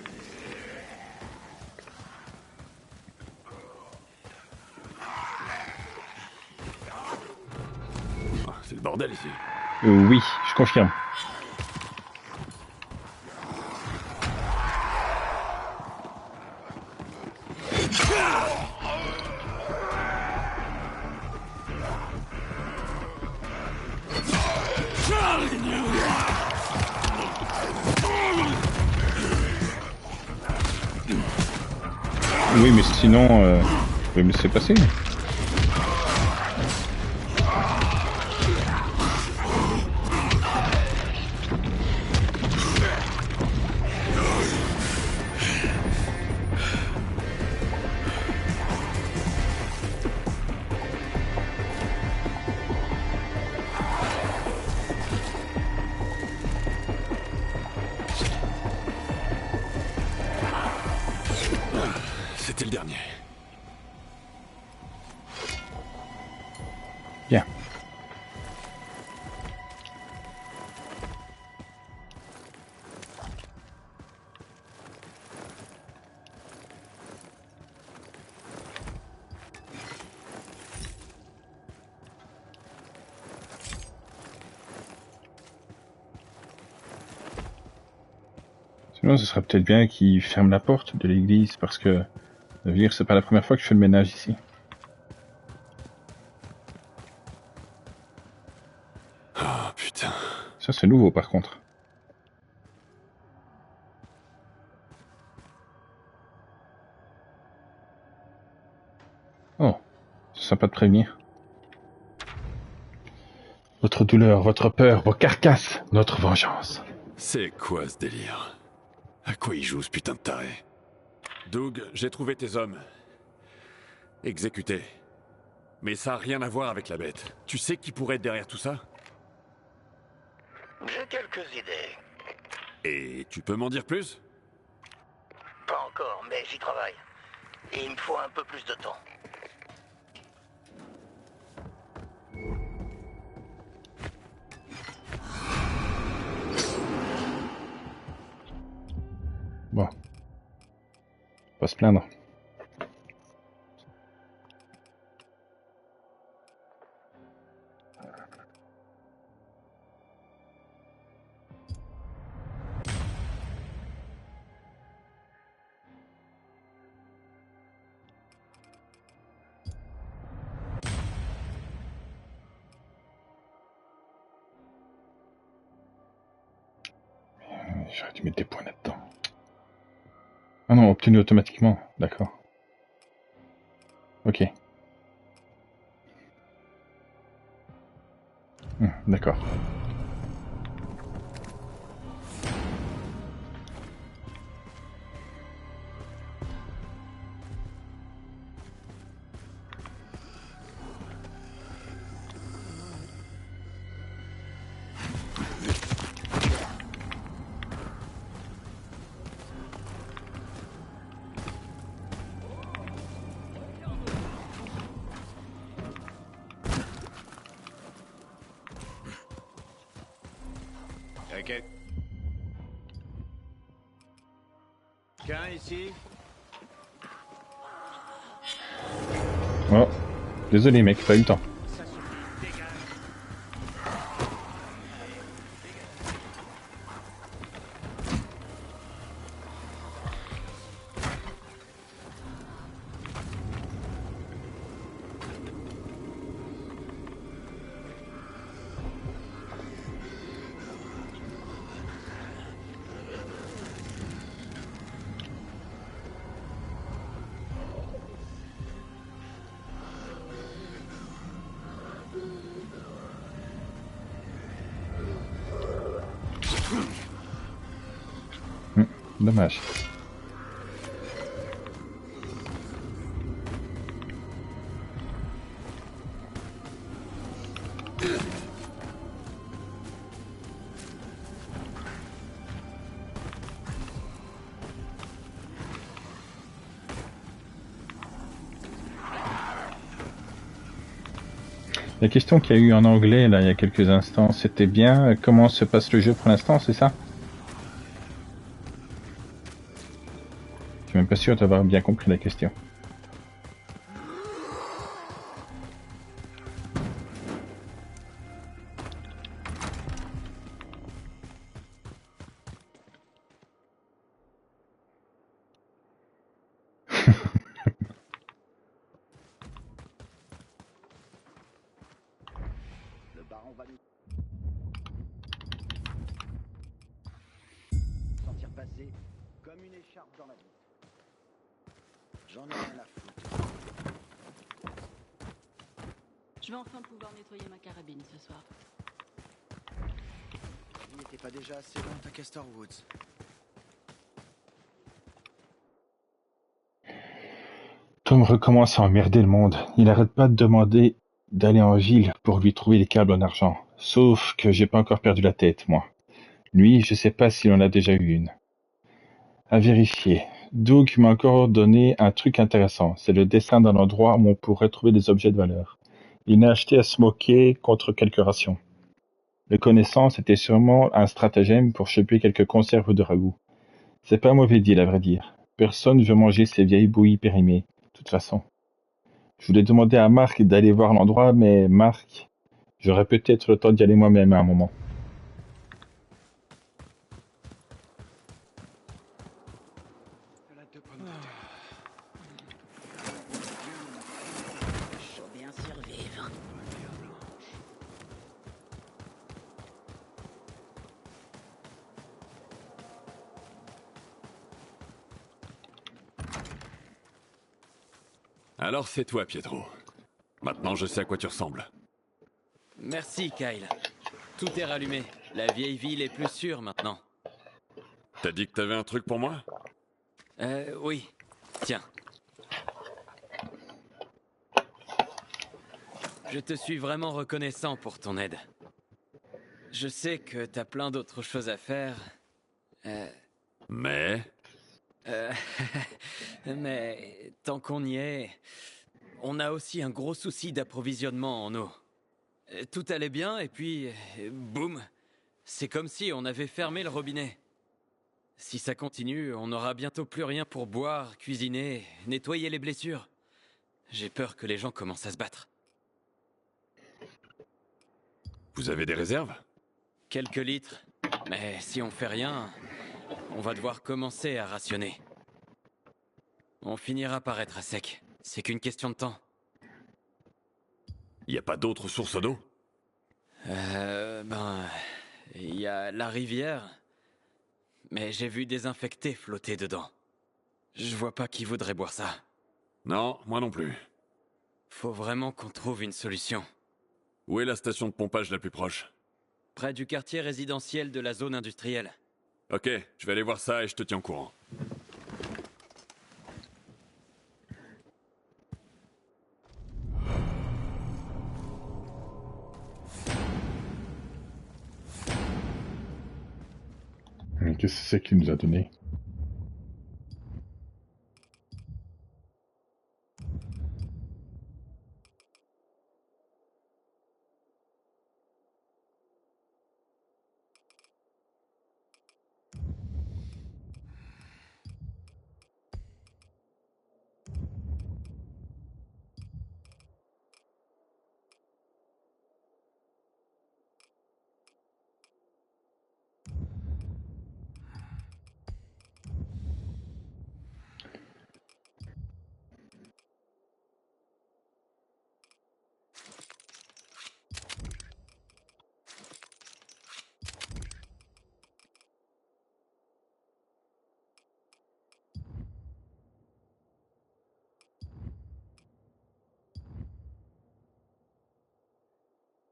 Ah, c'est le bordel ici.
Oui, je confirme. Oui, mais sinon, je vais me laisser passer.
C'était le dernier.
Bien. Sinon, ce serait peut-être bien qu'ils ferment la porte de l'église, parce que, je veux dire, c'est pas la première fois que je fais le ménage ici.
Oh putain.
Ça, c'est nouveau, par contre. Oh, c'est sympa de prévenir. Votre douleur, votre peur, vos carcasses, notre vengeance.
C'est quoi ce délire? À quoi il joue ce putain de taré? Doug, j'ai trouvé tes hommes. Exécutés. Mais ça a rien à voir avec la bête. Tu sais qui pourrait être derrière tout ça?
J'ai quelques idées.
Et tu peux m'en dire plus?
Pas encore, mais j'y travaille. Et il me faut un peu plus de temps.
Bon. Pas se plaindre. J'aurais dû mettre des points là-dedans. Ah non, obtenu automatiquement. D'accord. Ok. D'accord.
T'inquiète. Quelqu'un ici?
Oh. Désolé, mec, pas eu le temps.
Ça suffit. Dégage.
Dommage. La question qu'il y a eu en anglais là il y a quelques instants, c'était bien comment se passe le jeu pour l'instant, c'est ça? Je suis même pas sûr d'avoir bien compris la question.
Le baron va nous sentir passer comme une écharpe dans la vie. J'en ai rien à foutre.
Je vais enfin pouvoir nettoyer ma carabine ce soir.
Il n'était pas déjà assez lente à Castor Woods.
Tom recommence à emmerder le monde. Il arrête pas de demander d'aller en ville pour lui trouver les câbles en argent. Sauf que j'ai pas encore perdu la tête, moi. Lui, je sais pas s'il en a déjà eu une. À vérifier. Doug m'a encore donné un truc intéressant. C'est le dessin d'un endroit où on pourrait trouver des objets de valeur. Il n'a acheté à se moquer contre quelques rations. Le connaissant, c'était sûrement un stratagème pour choper quelques conserves de ragoût. C'est pas un mauvais deal, à vrai dire. Personne veut manger ces vieilles bouillies périmées, de toute façon. Je voulais demander à Marc d'aller voir l'endroit, mais Marc, j'aurais peut-être le temps d'y aller moi-même à un moment.
Faut bien survivre.
Alors c'est toi, Pietro. Maintenant je sais à quoi tu ressembles.
Merci, Kyle. Tout est rallumé. La vieille ville est plus sûre maintenant.
T'as dit que t'avais un truc pour moi?
Oui. Tiens. Je te suis vraiment reconnaissant pour ton aide. Je sais que t'as plein d'autres choses à faire.
Mais...
Mais tant qu'on y est, on a aussi un gros souci d'approvisionnement en eau. Tout allait bien et puis, boum, c'est comme si on avait fermé le robinet. Si ça continue, on n'aura bientôt plus rien pour boire, cuisiner, nettoyer les blessures. J'ai peur que les gens commencent à se battre.
Vous avez des réserves?
Quelques litres, mais si on fait rien, on va devoir commencer à rationner. On finira par être à sec. C'est qu'une question de temps.
Y a pas d'autres sources d'eau?
Il y a la rivière, mais j'ai vu des infectés flotter dedans. Je vois pas qui voudrait boire ça.
Non, moi non plus.
Faut vraiment qu'on trouve une solution.
Où est la station de pompage la plus proche?
Près du quartier résidentiel de la zone industrielle.
Ok, je vais aller voir ça et je te tiens au courant.
Mais qu'est-ce que c'est qu'il nous a donné?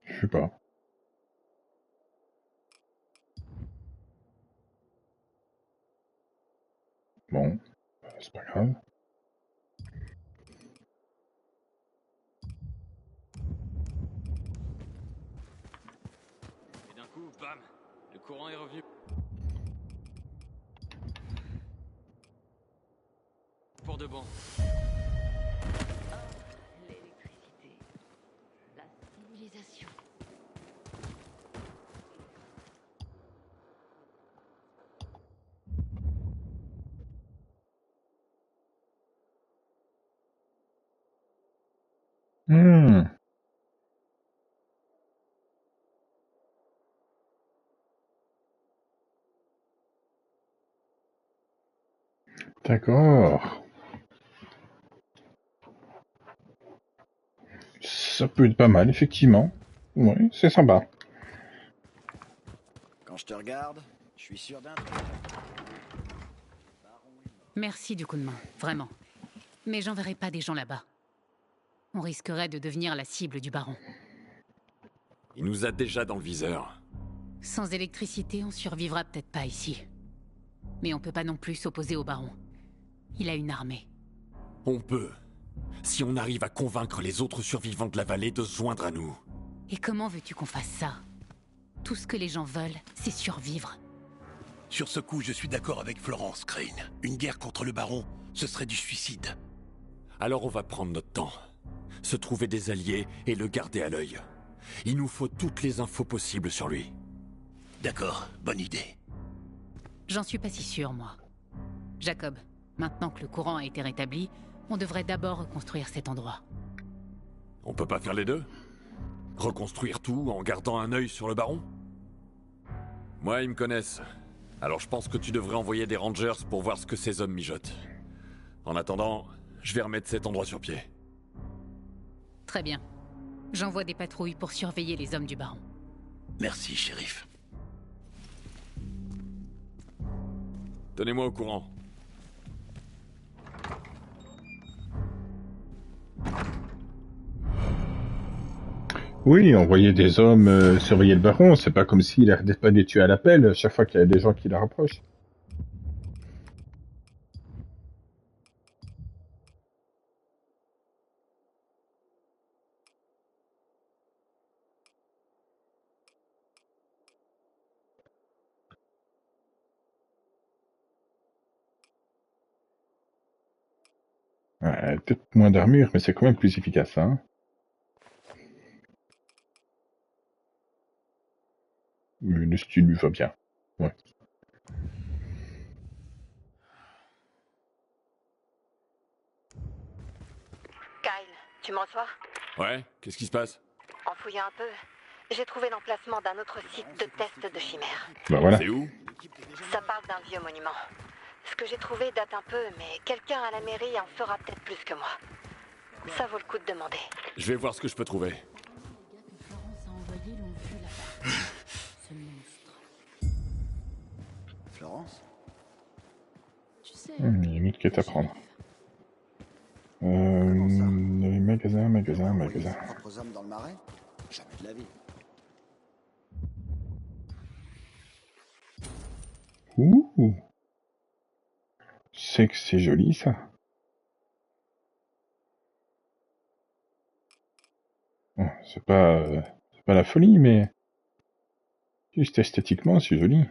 Je sais pas. Bon, c'est pas grave.
Et d'un coup, bam, le courant est revenu. Pour de bon.
L'électricité. La
Hmm. D'accord. Ça peut être pas mal, effectivement. Oui, c'est sympa.
Quand je te regarde, je suis sûr d'un truc.
Merci du coup de main, vraiment. Mais j'enverrai pas des gens là-bas. On risquerait de devenir la cible du baron.
Il nous a déjà dans le viseur.
Sans électricité, on survivra peut-être pas ici. Mais on peut pas non plus s'opposer au baron. Il a une armée.
On peut. Si on arrive à convaincre les autres survivants de la vallée de se joindre à nous.
Et comment veux-tu qu'on fasse ça? Tout ce que les gens veulent, c'est survivre.
Sur ce coup, je suis d'accord avec Florence, Crane. Une guerre contre le baron, ce serait du suicide.
Alors on va prendre notre temps. Se trouver des alliés et le garder à l'œil. Il nous faut toutes les infos possibles sur lui.
D'accord, bonne idée.
J'en suis pas si sûr, moi. Jacob, maintenant que le courant a été rétabli, on devrait d'abord reconstruire cet endroit.
On peut pas faire les deux? Reconstruire tout en gardant un œil sur le baron? Moi, ils me connaissent. Alors je pense que tu devrais envoyer des rangers pour voir ce que ces hommes mijotent. En attendant, je vais remettre cet endroit sur pied.
Très bien. J'envoie des patrouilles pour surveiller les hommes du baron.
Merci, shérif.
Tenez-moi au courant.
Oui, envoyer des hommes surveiller le baron, c'est pas comme s'il arrêtait pas de les tuer à l'appel chaque fois qu'il y a des gens qui la rapprochent. Ouais, peut-être moins d'armure, mais c'est quand même plus efficace, hein. Mais le style lui va bien. Ouais.
Kyle, tu m'en reçois?
Ouais, qu'est-ce qui se passe?
En fouillant un peu, j'ai trouvé l'emplacement d'un autre site de test de chimères.
Bah voilà.
C'est où?
Ça parle d'un vieux monument. Ce que j'ai trouvé date un peu, mais quelqu'un à la mairie en saura peut-être plus que moi. Ça vaut le coup de demander.
Je vais voir ce que je peux trouver.
Les gars que Florence a envoyés l'ont vu là-bas. Ce monstre.
Florence?
Tu sais...
Il y a une quête à prendre. Magasin.
Envoyer ses propres hommes dans le marais? Jamais de la vie.
Ouh. C'est que c'est joli, ça. Bon, c'est pas la folie, mais juste esthétiquement, c'est joli.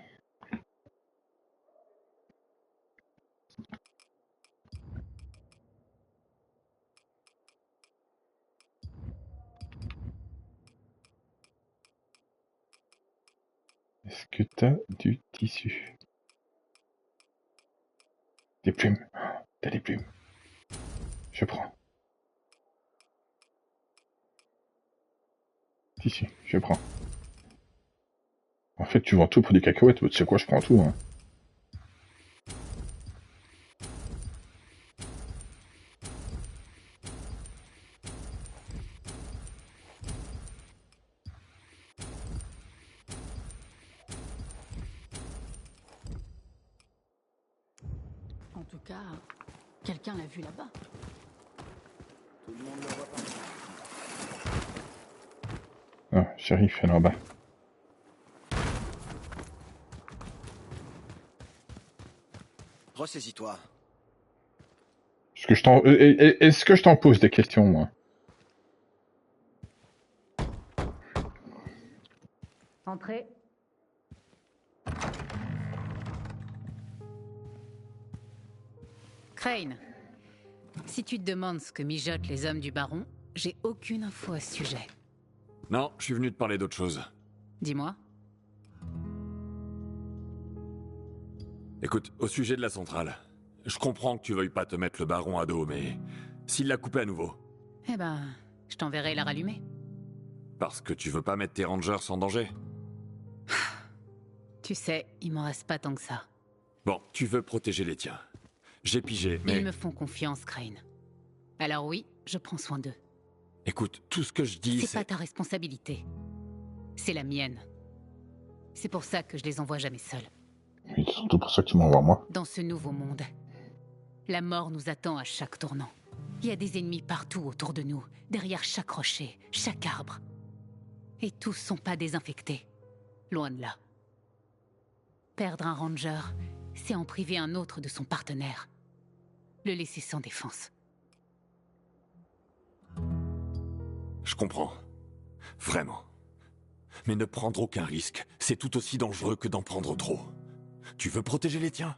Est-ce que t'as du tissu? Des plumes. T'as des plumes. Je prends. Tissu, je prends. En fait, tu vends tout pour des cacahuètes, tu sais quoi, je prends tout, hein.
En tout cas, quelqu'un l'a vu là-bas.
Tout le monde le voit pas.
Ah, shérif, elle est en bas.
Ressaisis-toi.
Est-ce que je t'en pose des questions, moi?
Entrez. Crane, si tu te demandes ce que mijotent les hommes du baron, j'ai aucune info à ce sujet.
Non, je suis venu te parler d'autre chose.
Dis-moi.
Écoute, au sujet de la centrale, je comprends que tu veuilles pas te mettre le baron à dos, mais s'il l'a coupé à nouveau,
Eh ben, Je t'enverrai la rallumer.
Parce que tu veux pas mettre tes rangers en danger?
Tu sais, il m'en reste pas tant que ça.
Bon, tu veux protéger les tiens. J'ai pigé, mais...
Ils me font confiance, Crane. Alors oui, je prends soin d'eux.
Écoute, tout ce que je dis,
C'est pas ta responsabilité. C'est la mienne. C'est pour ça que je les envoie jamais seuls.
Et c'est surtout pour ça que tu m'envoies moi.
Dans ce nouveau monde, la mort nous attend à chaque tournant. Il y a des ennemis partout autour de nous, derrière chaque rocher, chaque arbre. Et tous sont pas désinfectés. Loin de là. Perdre un ranger, c'est en priver un autre de son partenaire. Le laisser sans défense.
Je comprends. Vraiment. Mais ne prendre aucun risque, c'est tout aussi dangereux que d'en prendre trop. Tu veux protéger les tiens?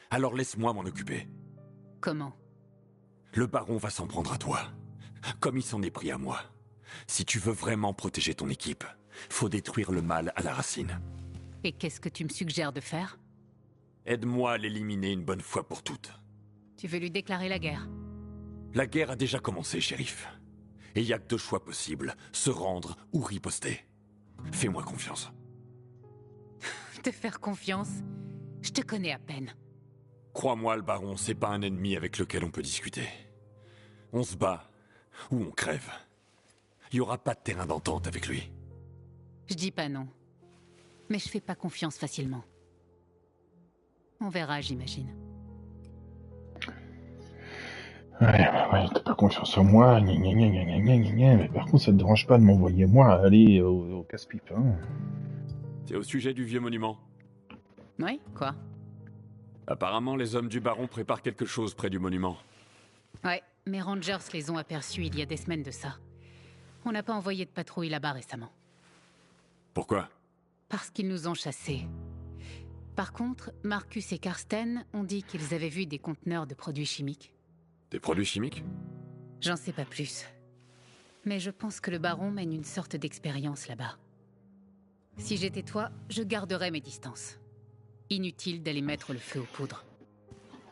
Alors laisse-moi m'en occuper.
Comment?
Le baron va s'en prendre à toi, comme il s'en est pris à moi. Si tu veux vraiment protéger ton équipe, faut détruire le mal à la racine.
Et qu'est-ce que tu me suggères de faire?
Aide-moi à l'éliminer une bonne fois pour toutes.
Tu veux lui déclarer la guerre?
La guerre a déjà commencé, shérif. Et il y a que 2 choix possibles, se rendre ou riposter. Fais-moi confiance.
Te faire confiance? Je te connais à peine.
Crois-moi, le baron, c'est pas un ennemi avec lequel on peut discuter. On se bat, ou on crève. Il y aura pas de terrain d'entente avec lui.
Je dis pas non. Mais je fais pas confiance facilement. On verra, j'imagine.
Ouais, t'as pas confiance en moi, gna gna gna gna gna gna gna, mais par contre ça te dérange pas de m'envoyer moi aller au casse-pipe, hein.
C'est au sujet du vieux monument.
Oui, quoi?
Apparemment, les hommes du baron préparent quelque chose près du monument.
Ouais, mes rangers les ont aperçus il y a des semaines de ça. On n'a pas envoyé de patrouille là-bas récemment.
Pourquoi?
Parce qu'ils nous ont chassés. Par contre, Marcus et Karsten ont dit qu'ils avaient vu des conteneurs de produits chimiques.
Des produits chimiques?
J'en sais pas plus. Mais je pense que le baron mène une sorte d'expérience là-bas. Si j'étais toi, je garderais mes distances. Inutile d'aller mettre le feu aux poudres.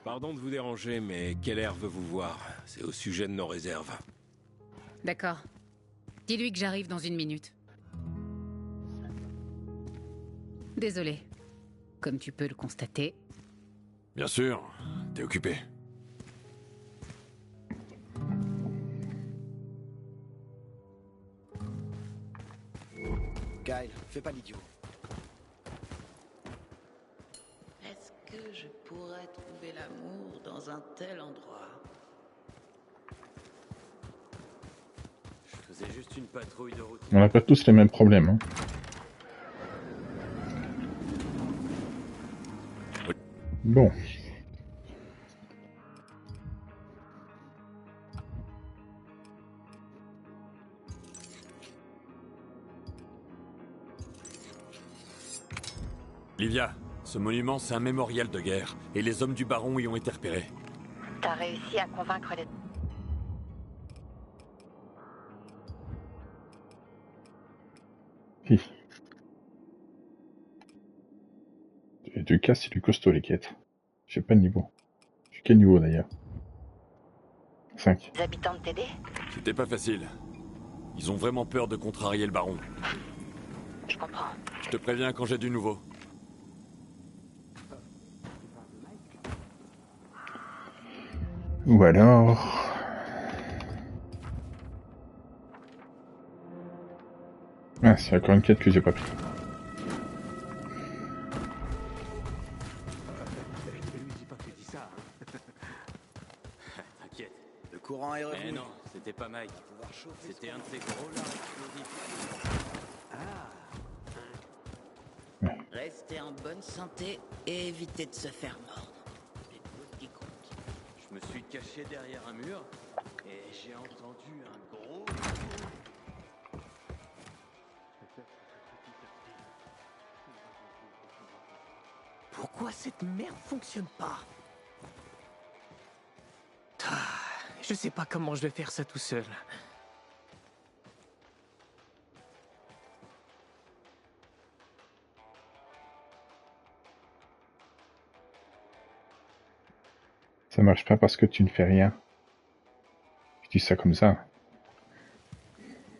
Pardon de vous déranger, mais Keller veut vous voir. C'est au sujet de nos réserves.
D'accord. Dis-lui que j'arrive dans 1 minute. Désolé. Comme tu peux le constater.
Bien sûr, t'es occupé.
Kyle, fais pas l'idiot.
Est-ce que je pourrais trouver l'amour dans un tel endroit?
Je faisais juste une patrouille de route.
On n'a pas tous les mêmes problèmes, hein. Bon.
Livia, ce monument, c'est un mémorial de guerre, et les hommes du baron y ont été repérés.
T'as réussi à convaincre les...
Hi. Et du casse, c'est du costaud les quêtes. J'ai pas de niveau. J'ai quel niveau d'ailleurs? 5.
Les habitants de t'aider?
C'était pas facile. Ils ont vraiment peur de contrarier le baron.
Je comprends.
Je te préviens quand j'ai du nouveau.
Ou alors... Ah, c'est encore une quête que j'ai pas pris.
T'inquiète.
Le courant est revenu.
Mais non, c'était pas Mike. C'était un de ces gros lards explosifs.
Restez en bonne santé et évitez de se faire mordre. C'est tout ce qui compte.
Je me suis caché derrière un mur et j'ai entendu un gros...
Pourquoi cette merde fonctionne pas? Je sais pas comment je vais faire ça tout seul.
Ça marche pas parce que tu ne fais rien. Je dis ça comme ça.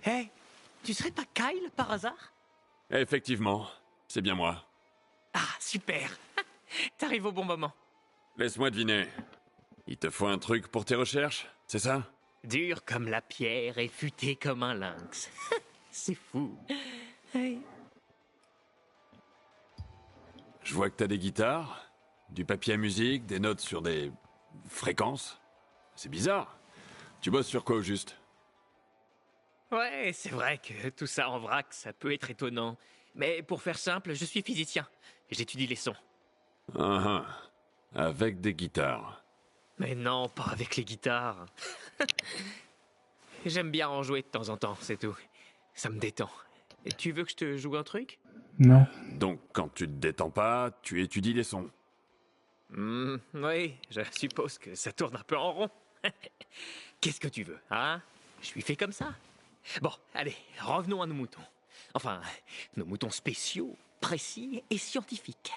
Hé, tu serais pas Kyle par hasard?
Effectivement, c'est bien moi.
Ah, super. T'arrives au bon moment.
Laisse-moi deviner. Il te faut un truc pour tes recherches, c'est ça?
Dur comme la pierre et futé comme un lynx. C'est fou. Hey.
Je vois que t'as des guitares, du papier à musique, des notes sur des fréquences. C'est bizarre. Tu bosses sur quoi au juste?
Ouais, c'est vrai que tout ça en vrac, ça peut être étonnant. Mais pour faire simple, je suis physicien. J'étudie les sons.
Ah, avec des guitares.
Mais non, pas avec les guitares. J'aime bien en jouer de temps en temps, c'est tout. Ça me détend. Et tu veux que je te joue un truc?
Non.
Donc, quand tu te détends pas, tu étudies les sons.
Oui, je suppose que ça tourne un peu en rond. Qu'est-ce que tu veux, hein? Je suis fait comme ça. Bon, allez, revenons à nos moutons. Enfin, nos moutons spéciaux, précis et scientifiques.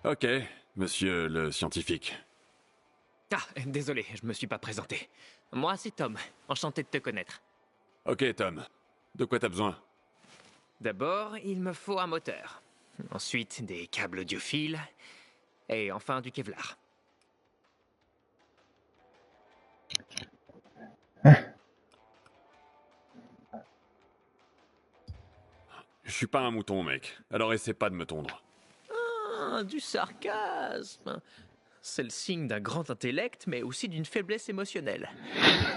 Ok, monsieur le scientifique.
Ah, désolé, je me suis pas présenté. Moi, c'est Tom. Enchanté de te connaître.
Ok, Tom. De quoi t'as besoin?
D'abord, il me faut un moteur. Ensuite, des câbles audiophiles. Et enfin, du Kevlar.
Je suis pas un mouton, mec. Alors essaie pas de me tondre.
Ah, du sarcasme. C'est le signe d'un grand intellect, mais aussi d'une faiblesse émotionnelle.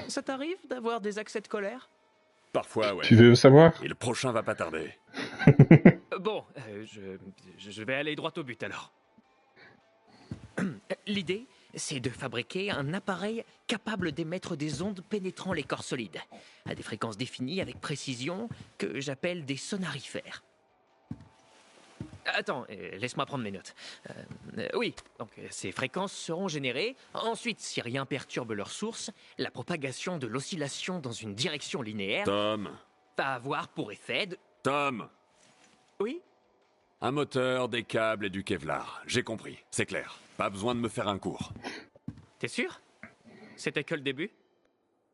Ça t'arrive d'avoir des accès de colère?
Parfois, ouais.
Tu veux savoir?
Et le prochain va pas tarder.
Bon, je vais aller droit au but alors. L'idée, c'est de fabriquer un appareil capable d'émettre des ondes pénétrant les corps solides, à des fréquences définies avec précision, que j'appelle des sonarifères. Attends, laisse-moi prendre mes notes. Oui, donc ces fréquences seront générées. Ensuite, si rien perturbe leur source, la propagation de l'oscillation dans une direction linéaire
Tom.
va avoir pour effet de...
Tom.
Oui?
Un moteur, des câbles et du Kevlar. J'ai compris, c'est clair. Pas besoin de me faire un cours.
T'es sûr? C'était que le début?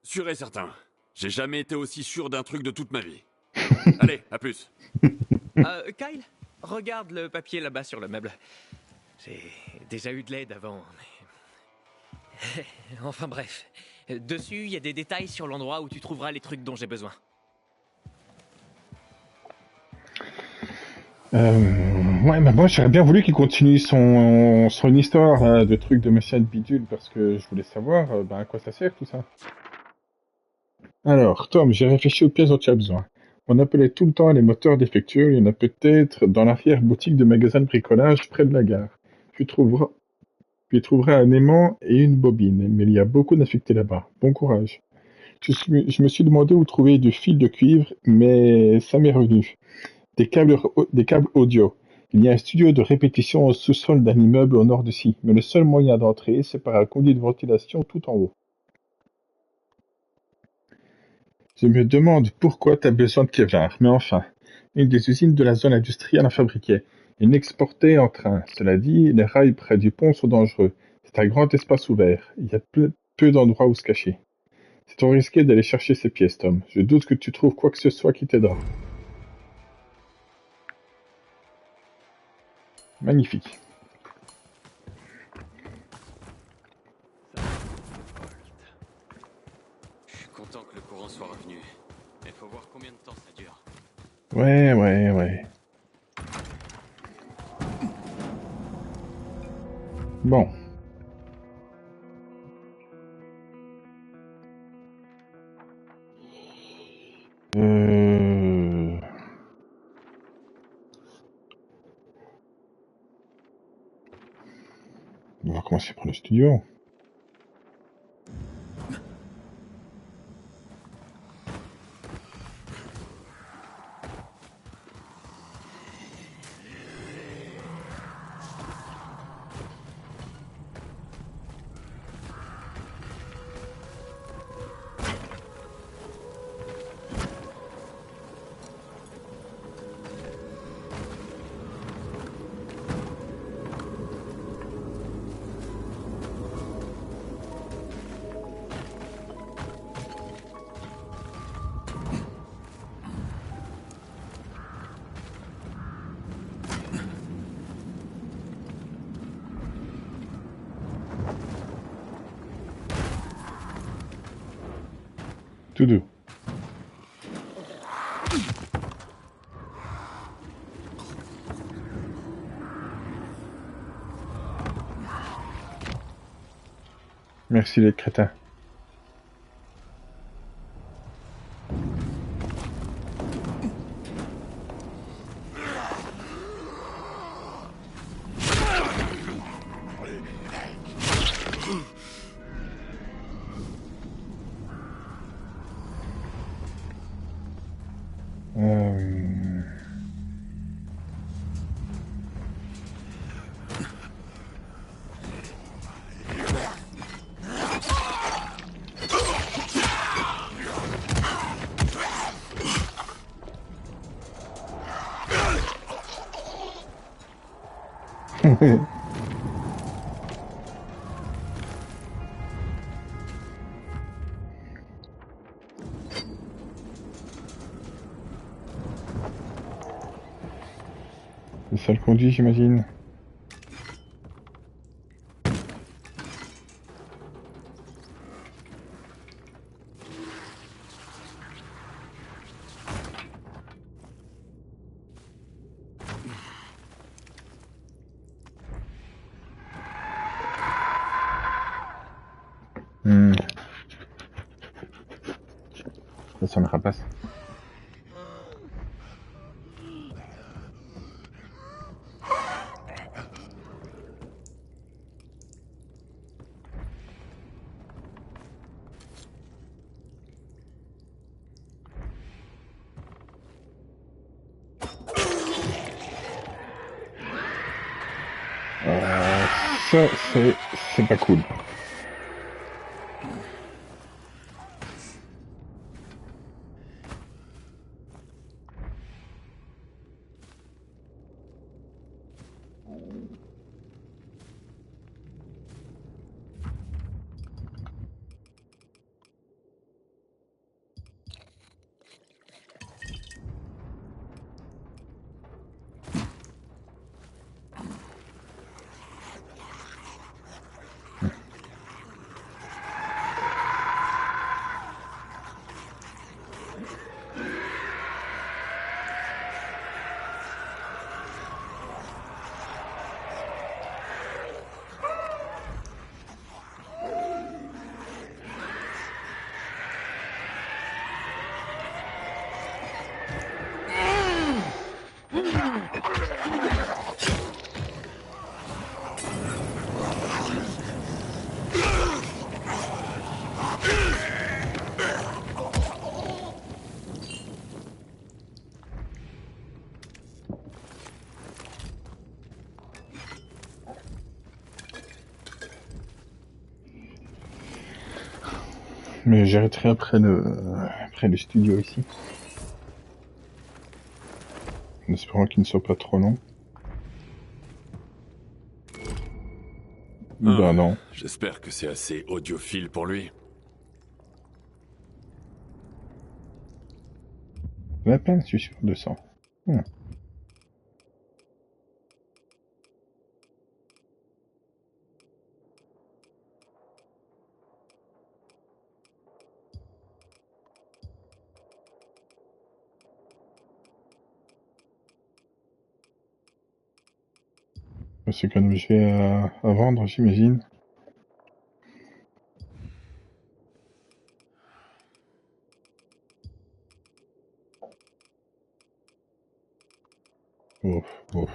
Sûr et certain. J'ai jamais été aussi sûr d'un truc de toute ma vie. Allez, à plus.
Kyle, regarde le papier là-bas sur le meuble. J'ai déjà eu de l'aide avant, mais... Enfin bref. Dessus, il y a des détails sur l'endroit où tu trouveras les trucs dont j'ai besoin.
Ouais, mais moi j'aurais bien voulu qu'il continue son histoire de trucs de machin de bidule parce que je voulais savoir à quoi ça sert tout ça. Alors, Tom, j'ai réfléchi aux pièces dont tu as besoin. On appelait tout le temps les moteurs défectueux, il y en a peut-être dans l'arrière-boutique de magasin de bricolage près de la gare. Tu y trouveras un aimant et une bobine, mais il y a beaucoup d'affectés là-bas. Bon courage. Je me suis demandé où trouver du fil de cuivre, mais ça m'est revenu. Des câbles audio. Il y a un studio de répétition au sous-sol d'un immeuble au nord d'ici, mais le seul moyen d'entrer, c'est par un conduit de ventilation tout en haut. Je me demande pourquoi tu as besoin de Kevlar, mais enfin, une des usines de la zone industrielle en fabriquait. Ils l'exportaient en train. Cela dit, les rails près du pont sont dangereux. C'est un grand espace ouvert. Il y a peu d'endroits où se cacher. C'est trop risqué d'aller chercher ces pièces, Tom. Je doute que tu trouves quoi que ce soit qui t'aidera. Magnifique.
Je suis content que le courant soit revenu. Mais faut voir combien de temps ça dure.
Ouais. Bon. On va commencer par le studio. Tout doux. Merci les crétins. C'est ça le conduit, j'imagine. Ça me rapace. Ça, c'est pas cool. Mais j'arrêterai après le studio ici. En espérant qu'il ne soit pas trop long. Ben non.
J'espère que c'est assez audiophile pour lui.
La peine, je suis sur 200. C'est qu'un objet à vendre, j'imagine. Ouf, ouf.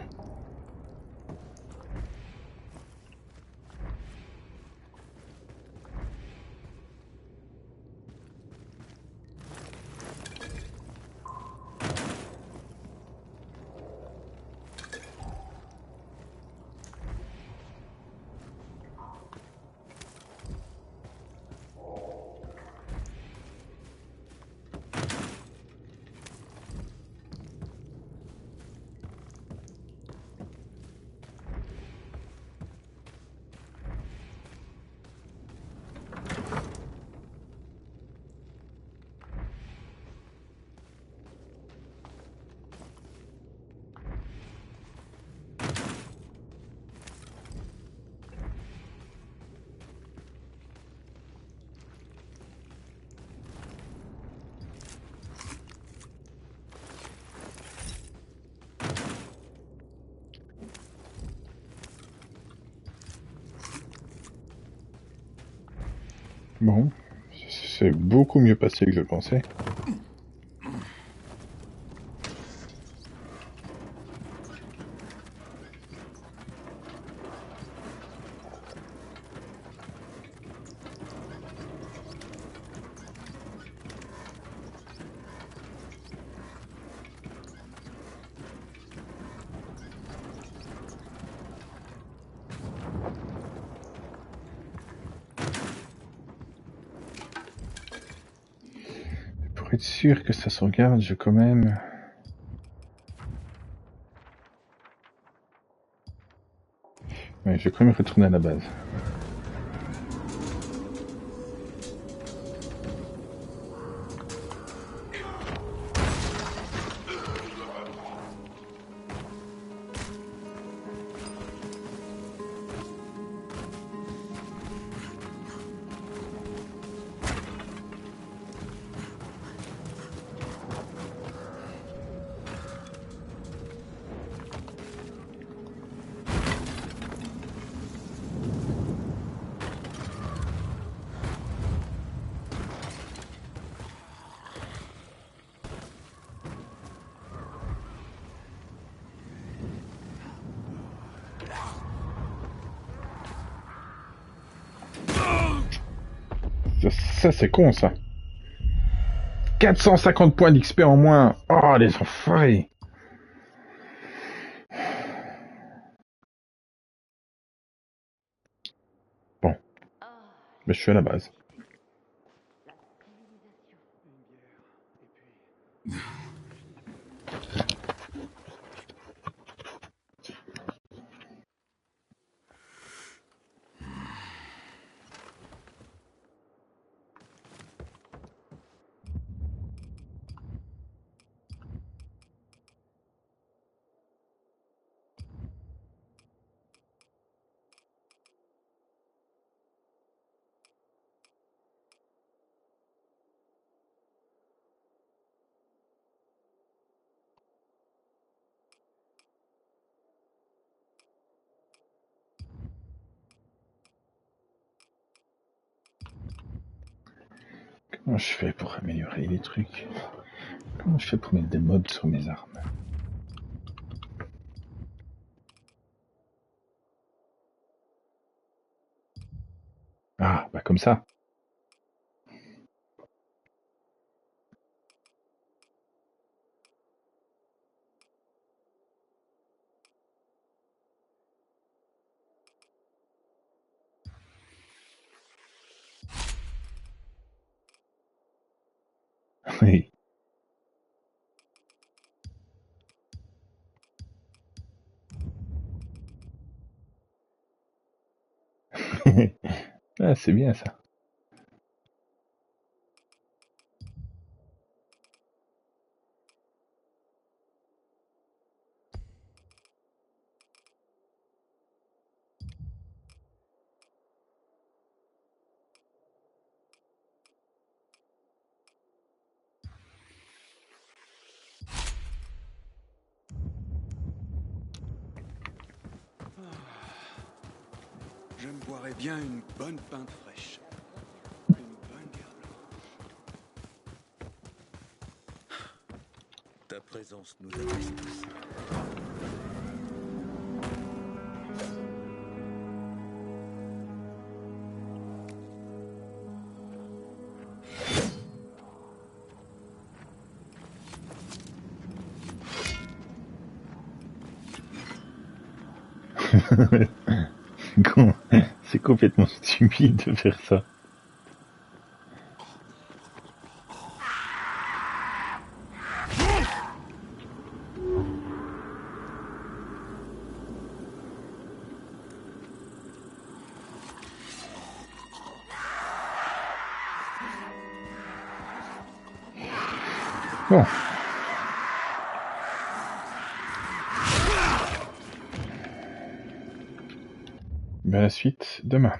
Bon, c'est beaucoup mieux passé que je pensais. Pour être sûr que ça se regarde, je vais quand même... Ouais, je vais quand même retourner à la base. Ça c'est con ça. 450 points d'XP en moins. Oh les enfoirés. Bon. Mais je suis à la base. Comment je fais pour améliorer les trucs? Comment je fais pour mettre des mods sur mes armes? Ah, bah comme ça. Oui. Ah, c'est bien ça.
Je me boirais bien une bonne pinte fraîche. Une bonne bière blanche.
Ta présence nous apaise tous.
C'est complètement stupide de faire ça. Bon. Ben, la suite demain.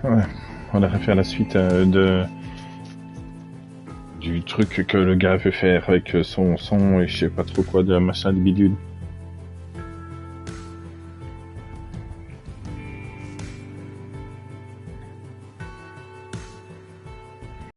Ouais, on aurait fait la suite du truc que le gars veut faire avec son son et je sais pas trop quoi de machin de bidule.